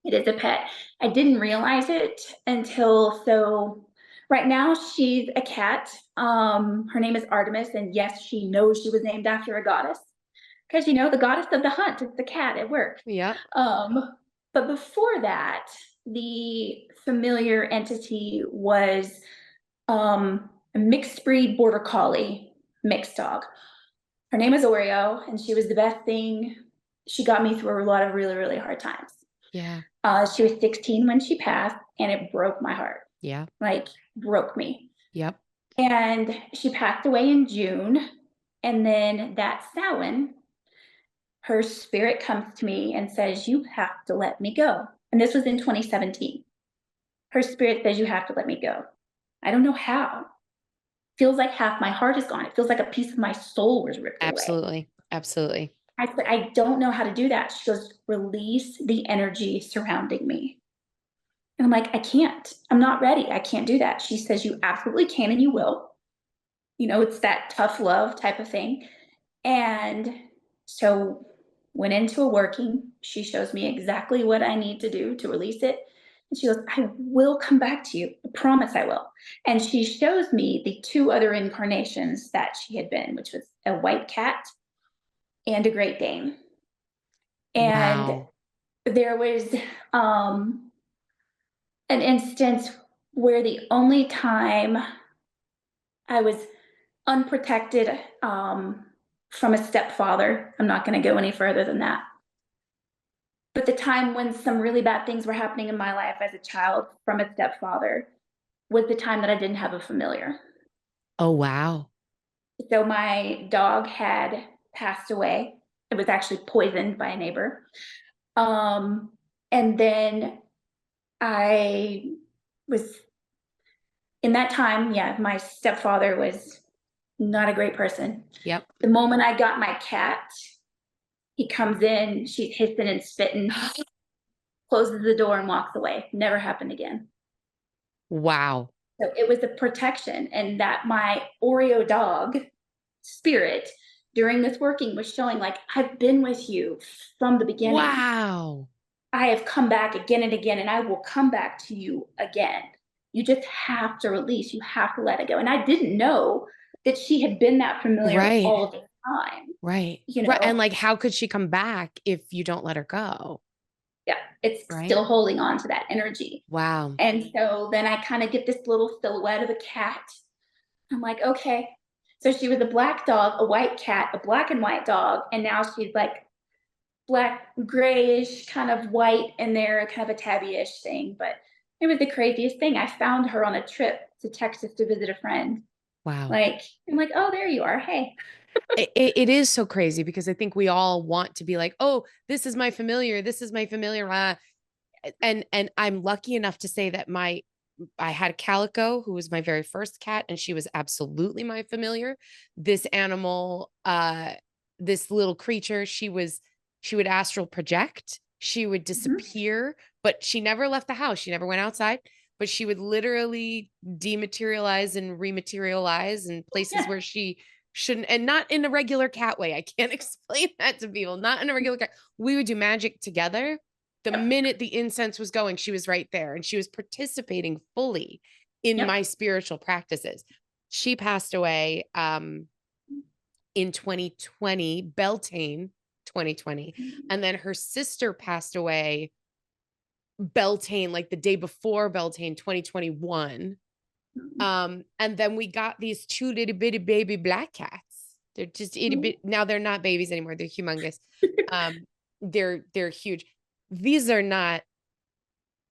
It is a pet. I didn't realize it until, so right now she's a cat. Her name is Artemis, and yes, she knows she was named after a goddess, because the goddess of the hunt is the cat at work. Yep. Um, but before that, the familiar entity was a mixed breed border collie mixed dog. Her name is Oreo, and she was the best thing. She got me through a lot of really, really hard times. Yeah. She was 16 when she passed, and it broke my heart. Yeah. Like, broke me. Yep. And she passed away in June. And then that Samhain, her spirit comes to me and says, "You have to let me go." And this was in 2017. Her spirit says, "You have to let me go." I don't know how. Feels like half my heart is gone. It feels like a piece of my soul was ripped away. Absolutely. Absolutely. I said, "I don't know how to do that." She goes, "Release the energy surrounding me." And I'm like, "I can't. I'm not ready. I can't do that." She says, "You absolutely can and you will." It's that tough love type of thing. And So went into a working. She shows me exactly what I need to do to release it. And she goes, I will come back to you. I promise I will. And she shows me the two other incarnations that she had been, which was a white cat and a Great Dane. And Wow. there was an instance where the only time I was unprotected from a stepfather, I'm not going to go any further than that. But the time when some really bad things were happening in my life as a child from a stepfather was the time that I didn't have a familiar. Oh, wow. So my dog had passed away. It was actually poisoned by a neighbor. Um, and then I was in that time, yeah, my stepfather was not a great person. Yep. The moment I got my cat, he comes in, she's hissing and spitting, closes the door and walks away. Never happened again. Wow. So it was a protection, and that my Oreo dog spirit during this working was showing like, I've been with you from the beginning. Wow. I have come back again and again, and I will come back to you again. You just have to release, you have to let it go. And I didn't know that she had been that familiar Right. all of the time, Right. you Right. And know? like, how could she come back if you don't let her go? Yeah, it's Right. still holding on to that energy. Wow. And so then I kind of get this little silhouette of a cat. I'm like, okay. So she was a black dog, a white cat, a black and white dog, and now she's like black, grayish, kind of white in there, kind of a tabby-ish thing. But it was the craziest thing. I found her on a trip to Texas to visit a friend. Wow. Like, I'm like, oh, there you are. Hey. It is so crazy because I think we all want to be like, oh, this is my familiar. This is my familiar. And I'm lucky enough to say that I had a calico who was my very first cat, and she was absolutely my familiar. This animal, this little creature, she would astral project, she would Mhm. disappear, but she never left the house. She never went outside, but she would literally dematerialize and rematerialize in places Yeah. where she shouldn't, and not in a regular cat way. I can't explain that to people. Not in a regular cat. We would do magic together. The Yep. minute the incense was going, she was right there and she was participating fully in Yep. my spiritual practices. She passed away in 2020, Beltane 2020. And then her sister passed away Beltane, like the day before Beltane 2021. And then we got these two little bitty baby black cats. They're just itty Mhm. bit. Now they're not babies anymore. They're humongous. Um, they're huge. These are not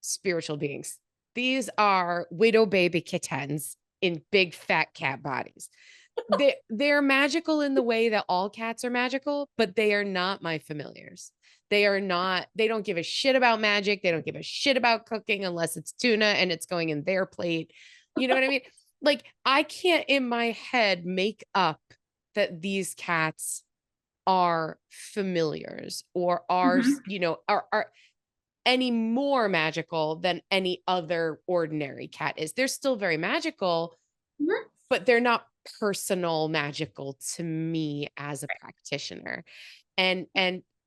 spiritual beings. These are widow baby kittens in big fat cat bodies. They're magical in the way that all cats are magical, but they are not my familiars. They are not, they don't give a shit about magic. They don't give a shit about cooking unless it's tuna and it's going in their plate. You know what I mean? Like, I can't in my head make up that these cats are familiars or are, Mhm. are any more magical than any other ordinary cat is. They're still very magical, Mhm. but they're not personal magical to me as a practitioner. And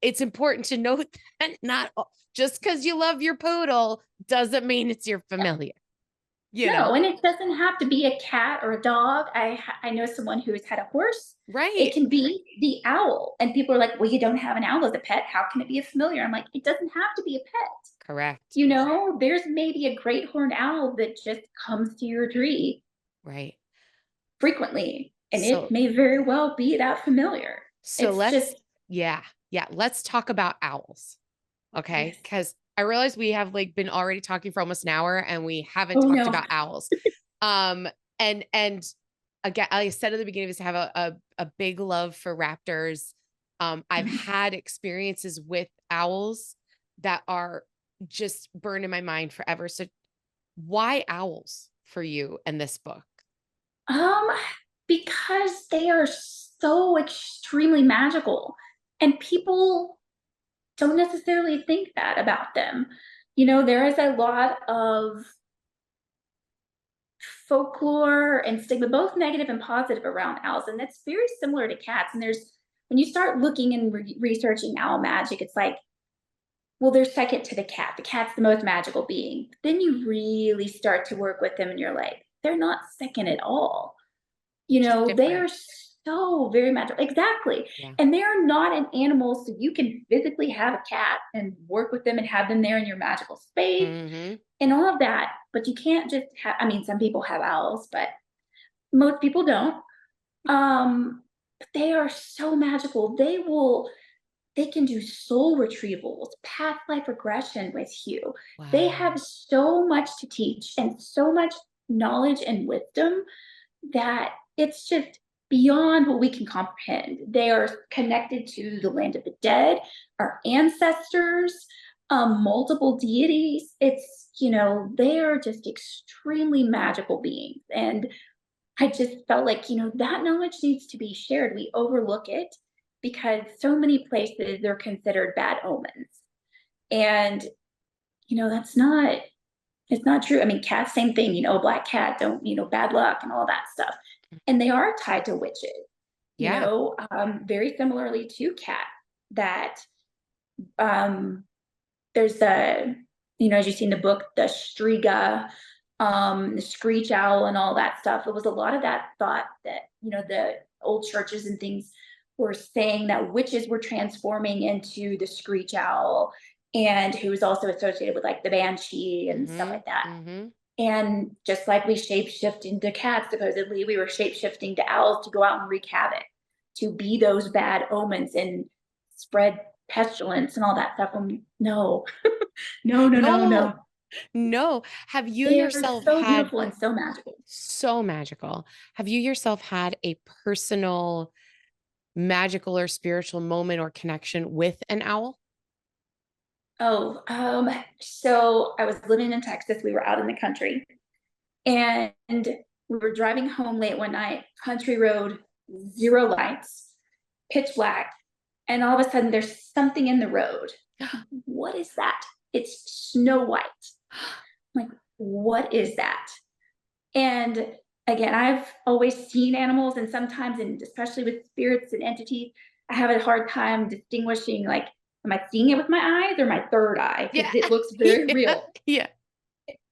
it's important to note that not just because you love your poodle doesn't mean it's your familiar, you No, know? and it doesn't have to be a cat or a dog. I know someone who has had a horse. It Right. can be the owl, and people are like, "Well, you don't have an owl as a pet. How can it be a familiar?" I'm like, "It doesn't have to be a pet. Correct. You know, there's maybe a great horned owl that just comes to your tree Right. frequently, and it So may very well be that familiar. so It's let's just yeah, yeah, let's talk about owls. Okay, yes. because I realize we have like been already talking for almost an hour and we haven't Oh talked no. about owls. Um, and again, I said at the beginning of this, I have a big love for raptors. I've Mhm. had experiences with owls that are just burned in my mind forever. So why owls for you and this book? Um, because they are so extremely magical, and people don't necessarily think that about them. You know, there is a lot of folklore and stigma, both negative and positive, around owls, and that's very similar to cats. And there's when you start looking and researching owl magic, it's like, well, they're second to the cat. The cat's the most magical being. But then you really start to work with them and you're like, they're not second at all. Just They different. are so very magical. Exactly. Yeah. And they are not an animal, so you can physically have a cat and work with them and have them there in your magical space Mm-hmm. and all of that. But you can't just have, I mean, some people have owls, but most people don't. But they are so magical. They can do soul retrievals, past life regression with you. They Wow. have so much to teach and so much knowledge and wisdom that it's just beyond what we can comprehend. They are connected to the land of the dead, our ancestors, multiple deities. They are just extremely magical beings. And I just felt like, that knowledge needs to be shared. We overlook it because so many places they're considered bad omens. And, that's not it's not true. I mean, cats, same thing, black cat, don't, bad luck and all that stuff. And they are tied to witches, Yeah. very similarly to cat, that um, there's as you've seen the book, the Striga, the screech owl and all that stuff. It was a lot of that thought that, the old churches and things were saying that witches were transforming into the screech owl, and who was also associated with like the banshee and stuff Mm-hmm. like that. Mm-hmm. And just like we shapeshift into cats, supposedly, we were shapeshifting to owls to go out and wreak havoc, to be those bad omens and spread pestilence and all that stuff. No, no, no, no, No, no. no. Have you They are yourself so had beautiful and so magical. so magical? Have you yourself had a personal magical or spiritual moment or connection with an owl? Oh, so I was living in Texas. We were out in the country, and we were driving home late one night, country road, zero lights, pitch black, and all of a sudden there's something in the road. What is that? It's Snow White. I'm like, what is that? And again, I've always seen animals, and sometimes, and especially with spirits and entities, I have a hard time distinguishing, like, am I seeing it with my eyes or my third eye? Yeah. Because it looks very Yeah. real. Yeah.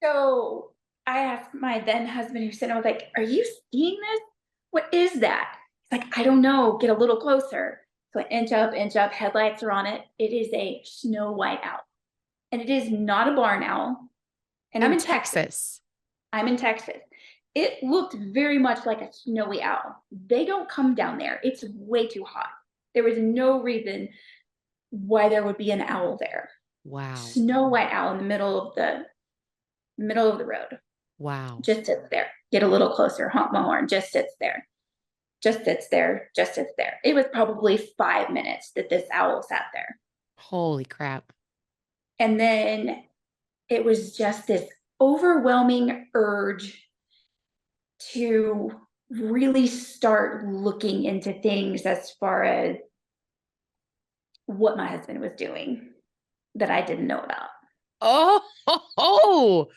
So I asked my then husband, who said, I was like, are you seeing this? What is that? He's like, I don't know. Get a little closer. So I inch up, headlights are on it. It is a snow white owl. And it is not a barn owl. And I'm In in Texas. Texas. I'm in Texas. It looked very much like a snowy owl. They don't come down there. It's way too hot. There was no reason why there would be an owl there. Wow. Snow white owl in the middle of the road. Wow. Just sits there. Get a little closer, honk my horn, just sits there. Just sits there, just sits there. It was probably 5 minutes that this owl sat there. Holy crap. And then it was just this overwhelming urge to really start looking into things as far as what my husband was doing that I didn't know about. Oh,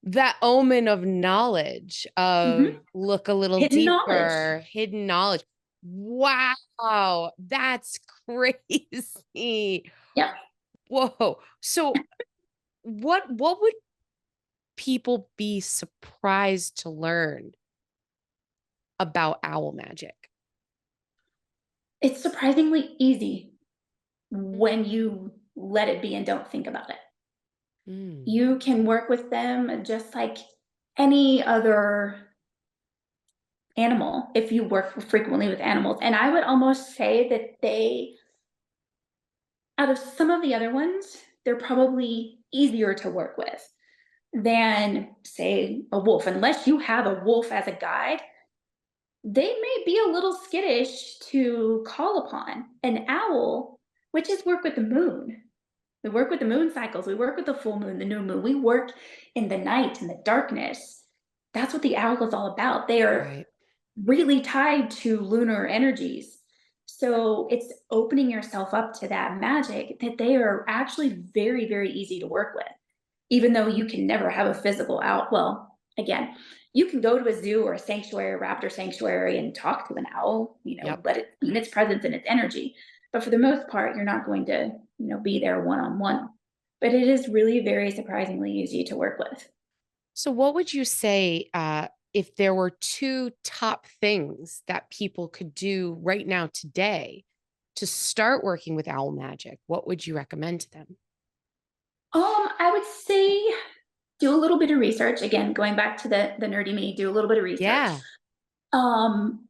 that omen of knowledge of Mhm. look a little Hidden knowledge. deeper, hidden knowledge. Wow, that's crazy. Yep. Whoa. So what would people be surprised to learn about owl magic? It's surprisingly easy Mm, when you let it be and don't think about it. mm. You can work with them just like any other animal if you work frequently with animals. And I would almost say that out of some of the other ones, they're probably easier to work with than, say, a wolf. Unless you have a wolf as a guide, they may be a little skittish to call upon. An owl, witches work with the moon. We work with the moon cycles. We work with the full moon, the new moon. We work in the night, in the darkness. That's what the owl is all about. They are Right. really tied to lunar energies. So it's opening yourself up to that magic, that they are actually very, very easy to work with, even though you can never have a physical out. Well, again, you can go to a zoo or a sanctuary, a raptor sanctuary, and talk to an owl, Yep. let it in its presence and its energy. But for the most part, you're not going to, be there one on one. But it is really very surprisingly easy to work with. So, what would you say if there were two top things that people could do right now today to start working with owl magic? What would you recommend to them? I would say do a little bit of research. Again, going back to the nerdy me, do a little bit of research. Yeah. Um,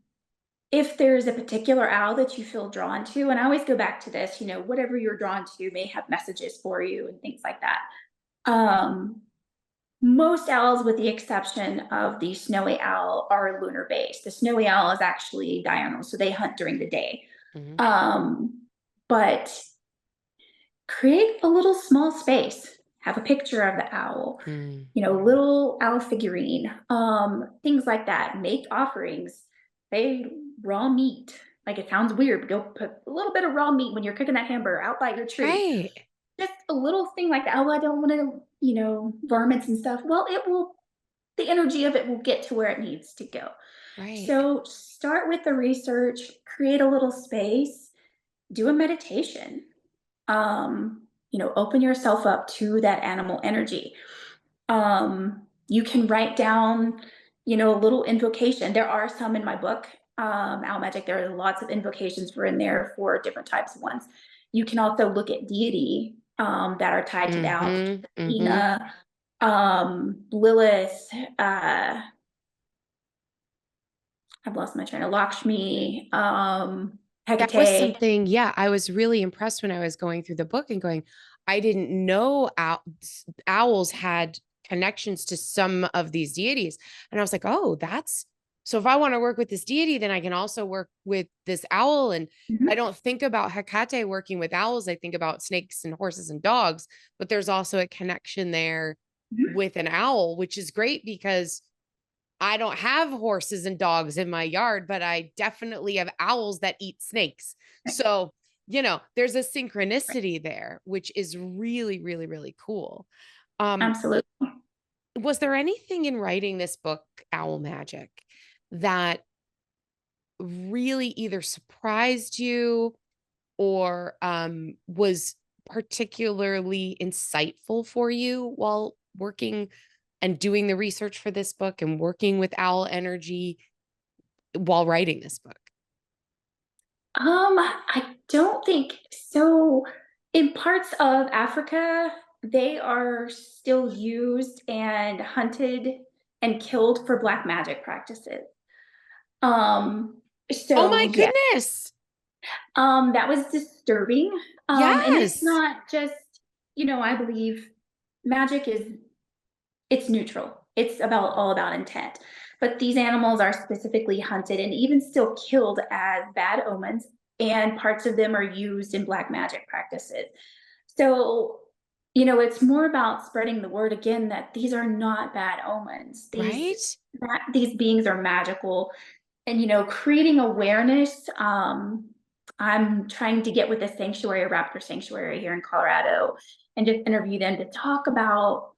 if there's a particular owl that you feel drawn to, and I always go back to this, whatever you're drawn to may have messages for you and things like that. Um, Most owls, with the exception of the snowy owl, are lunar based. The snowy owl is actually diurnal, so they hunt during the day. Hmm. But create a little small space. Have a picture of the owl, Mm. little owl figurine, things like that. Make offerings. They raw meat. Like it sounds weird, but go put a little bit of raw meat when you're cooking that hamburger out by your tree. Right. Just a little thing like that. Oh, I don't want to, varmints and stuff. Well, it will, the energy of it will get to where it needs to go. Right. So start with the research, create a little space, do a meditation. Open yourself up to that animal energy. You can write down, a little invocation. There are some in my book, Owl Magic. There are lots of invocations for in there for different types of ones. You can also look at deity that are tied to the owl. Hmm. Hmm. Cucina, Lilith, I've lost my train of Lakshmi, That was Hecate. something, yeah, I was really impressed when I was going through the book and going, I didn't know owls had connections to some of these deities. And I was like, oh, that's so if I want to work with this deity, then I can also work with this owl. And I Mhm, don't think about Hecate working with owls. I think about snakes and horses and dogs, but there's also a connection there mhm. with an owl, which is great because I don't have horses and dogs in my yard, but I definitely have owls that eat snakes. Right, So, there's a right. synchronicity there, which is really, really, really cool. Um, Absolutely. was there anything in writing this book, Owl Magic, that really either surprised you or was particularly insightful for you while working and doing the research for this book and working with owl energy while writing this book? I don't think so. In parts of Africa, they are still used and hunted and killed for black magic practices. Um, Oh so my yeah, goodness. that was disturbing. And it's Yes. not just, I believe magic is it's neutral. It's about all about intent. But these animals are specifically hunted and even still killed as bad omens, and parts of them are used in black magic practices. So, it's more about spreading the word again that these are not bad omens. Right? These beings are magical, and creating awareness. I'm trying to get with a sanctuary, a raptor sanctuary here in Colorado, and just interview them to talk about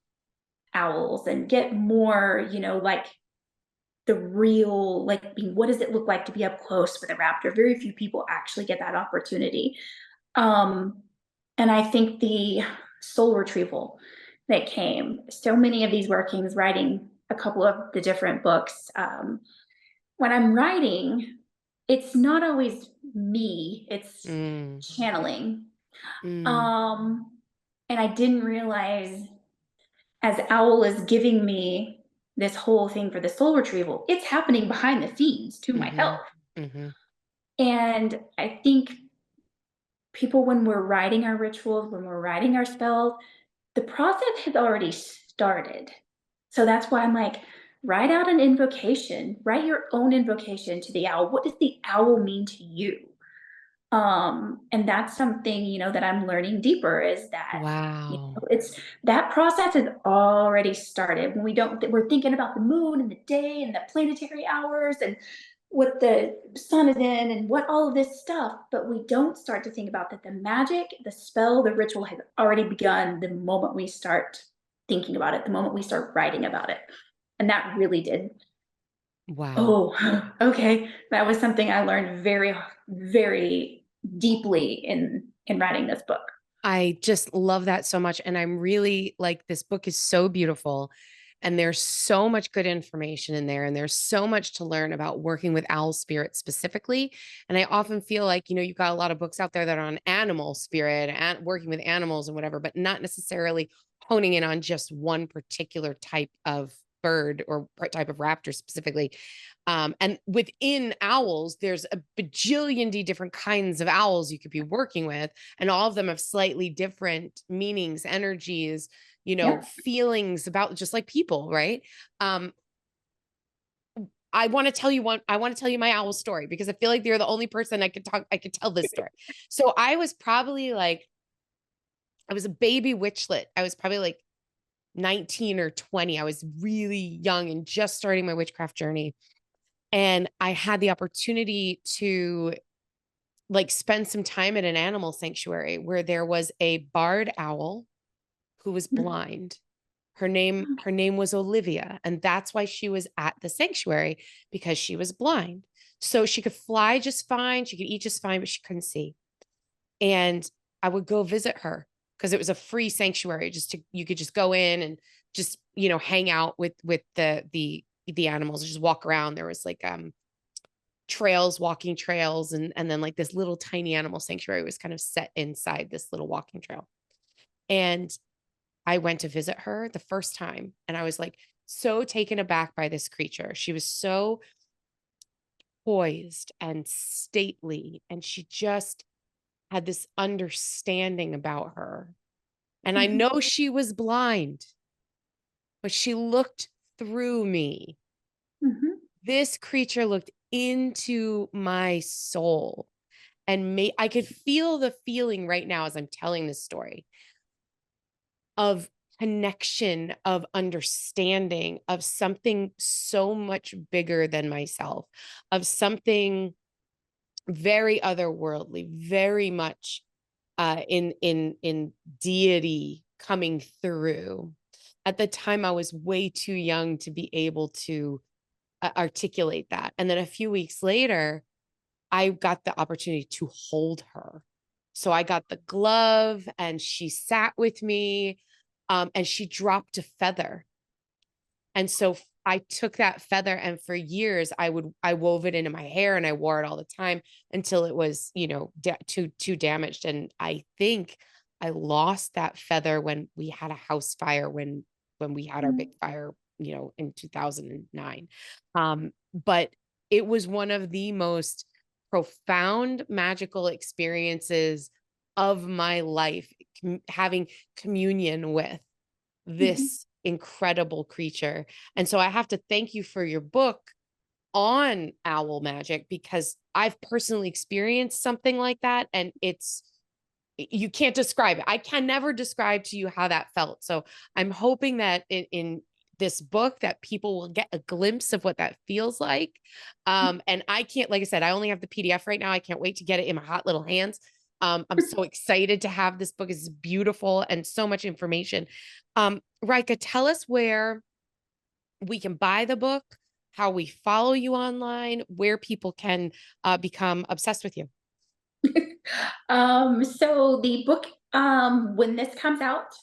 owls and get more, like the real, like being, what does it look like to be up close with a raptor? Very few people actually get that opportunity. Um, and I think the soul retrieval that came, so many of these workings, writing a couple of the different books. When I'm writing, it's not always me, it's Mm, channeling. mm, Um, and I didn't realize as Owl is giving me this whole thing for the soul retrieval, it's happening behind the scenes to myself. mhm, mhm. And I think people, when we're writing our rituals, when we're writing our spells, the process has already started. So that's why I'm like, write out an invocation, write your own invocation to the owl. What does the owl mean to you? And that's something, that I'm learning deeper is that, Wow. it's that process has already started. When we're thinking about the moon and the day and the planetary hours and what the sun is in and what all of this stuff, but we don't start to think about that the magic, the spell, the ritual has already begun the moment we start thinking about it, the moment we start writing about it. And that really did. Wow. Oh, okay. That was something I learned very, very deeply in writing this book. I just love that so much. And I'm really like, this book is so beautiful. And there's so much good information in there. And there's so much to learn about working with owl spirits specifically. And I often feel like, you've got a lot of books out there that are on animal spirit and working with animals and whatever, but not necessarily honing in on just one particular type of bird or type of raptor specifically. And within owls, there's a bajillion different kinds of owls you could be working with, and all of them have slightly different meanings, energies, Yep. feelings about, just like people, right? Um, I want to tell you my owl story, because I feel like you're the only person I could tell this story. So I was probably like, I was a baby witchlet. I was probably like 19 or 20. I was really young and just starting my witchcraft journey. And I had the opportunity to like spend some time at an animal sanctuary where there was a barred owl who was blind. Her name was Olivia, and that's why she was at the sanctuary, because she was blind. So she could fly just fine, she could eat just fine, but she couldn't see. And I would go visit her because it was a free sanctuary. You could just go in and just, hang out with the animals, just walk around. There was like trails, walking trails, and then like this little tiny animal sanctuary was kind of set inside this little walking trail. And I went to visit her the first time, and I was like so taken aback by this creature. She was so poised and stately, and she just had this understanding about her. And I know she was blind, but she looked through me. Mm-hmm. This creature looked into my soul, and I could feel the feeling right now as I'm telling this story of connection, of understanding, of something so much bigger than myself, of something very otherworldly, very much in deity coming through. At the time, I was way too young to be able to articulate that. And then a few weeks later, I got the opportunity to hold her. So I got the glove, and she sat with me, and she dropped a feather. And so I took that feather, and for years I wove it into my hair, and I wore it all the time until it was, too damaged. And I think I lost that feather when we had a house fire, when we had our big fire, in 2009. But it was one of the most profound magical experiences of my life, having communion with Mm-hmm. this incredible creature. And so I have to thank you for your book on owl magic, because I've personally experienced something like that, and you can't describe it. I can never describe to you how that felt. So I'm hoping that in this book that people will get a glimpse of what that feels like. And I can't, like I said, I only have the PDF right now. I can't wait to get it in my hot little hands. I'm so excited to have this book. It's beautiful and so much information. Rieka, tell us where we can buy the book, how we follow you online, where people can become obsessed with you. So the book, when this comes out,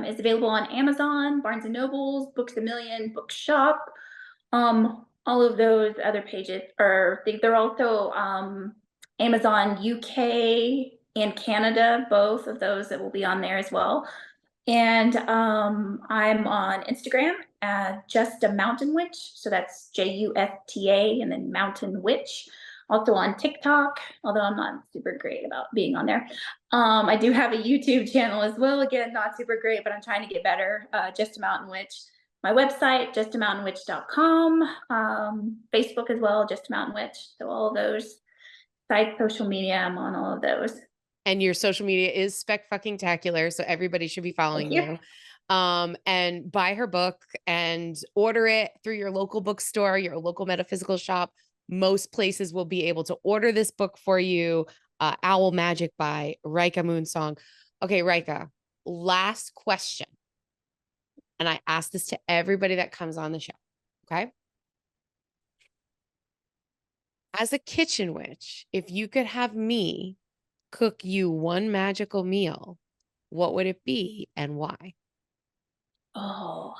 is available on Amazon, Barnes and Nobles, Books a Million, Bookshop. All of those other pages are they're also Amazon UK and Canada, both of those that will be on there as well. And I'm on Instagram, just a mountain witch. So that's JUSTA and then mountain witch. Also on TikTok, although I'm not super great about being on there. I do have a YouTube channel as well. Again, not super great, but I'm trying to get better. Just a mountain witch. My website, justamountainwitch.com. Facebook as well, just a mountain witch. So all of those sites, social media, I'm on all of those. And your social media is spec-fucking-tacular, so everybody should be Thank following you. you. And buy her book and order it through your local bookstore, your local metaphysical shop. Most places will be able to order this book for you. Owl Magic by Rieka Moonsong. Okay, Rieka, last question. and I ask this to everybody that comes on the show. Okay. As a kitchen witch, if you could have me cook you one magical meal, what would it be and why? Oh,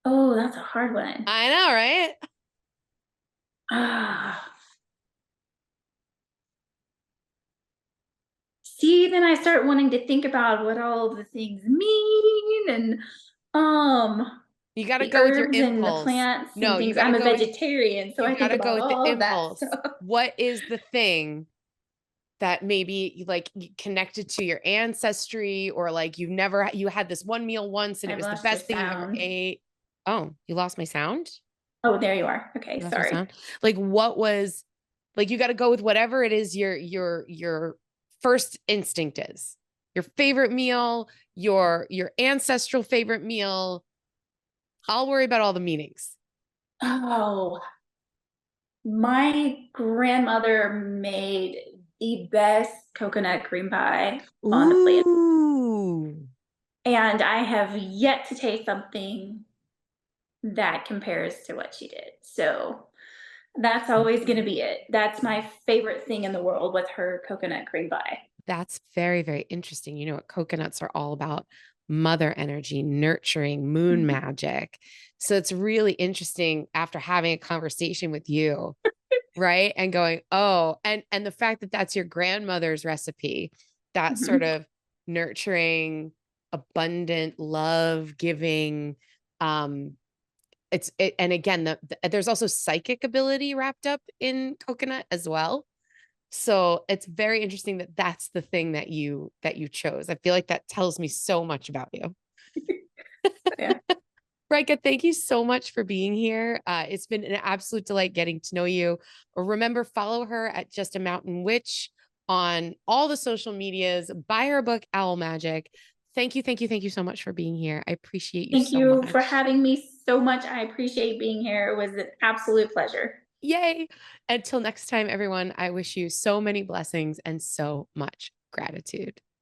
oh, that's a hard one. I know, right? Ah, see, then I start wanting to think about what all the things mean and You got to the go with your herbs and the impulse. plants and No, you things. got to I'm a go with vegetarian, so you I got think to go about with the all of that impulse. stuff. What is the thing that maybe like connected to your ancestry, or like you had this one meal once and it I've was the lost your best thing you ever sound. ate? Oh, you lost my sound? Oh, there you are. Okay, You lost my sorry. sound? Like what was like you got to go with whatever it is your first instinct is. Your favorite meal, your ancestral favorite meal. I'll worry about all the meanings. Oh, my grandmother made the best coconut cream pie on the planet. Ooh. And I have yet to taste something that compares to what she did. So that's always going to be it. That's my favorite thing in the world with her coconut cream pie. That's very, very interesting. You know what coconuts are all about? Mother energy, nurturing, moon Mhm. magic. So it's really interesting after having a conversation with you, right? And going, "Oh, and the fact that that's your grandmother's recipe, that sort Mhm. of nurturing, abundant, love-giving, um and again, there's also psychic ability wrapped up in coconut as well. So it's very interesting that that's the thing that you chose. I feel like that tells me so much about you. Yeah. Rika, thank you so much for being here. It's been an absolute delight getting to know you. Remember, follow her at Just a Mountain Witch on all the social medias. Buy her book, Owl Magic. Thank you, thank you, thank you so much for being here. I appreciate you Thank so you for much. having me so much. I appreciate being here. It was an absolute pleasure. Yay. Until next time, everyone, I wish you so many blessings and so much gratitude.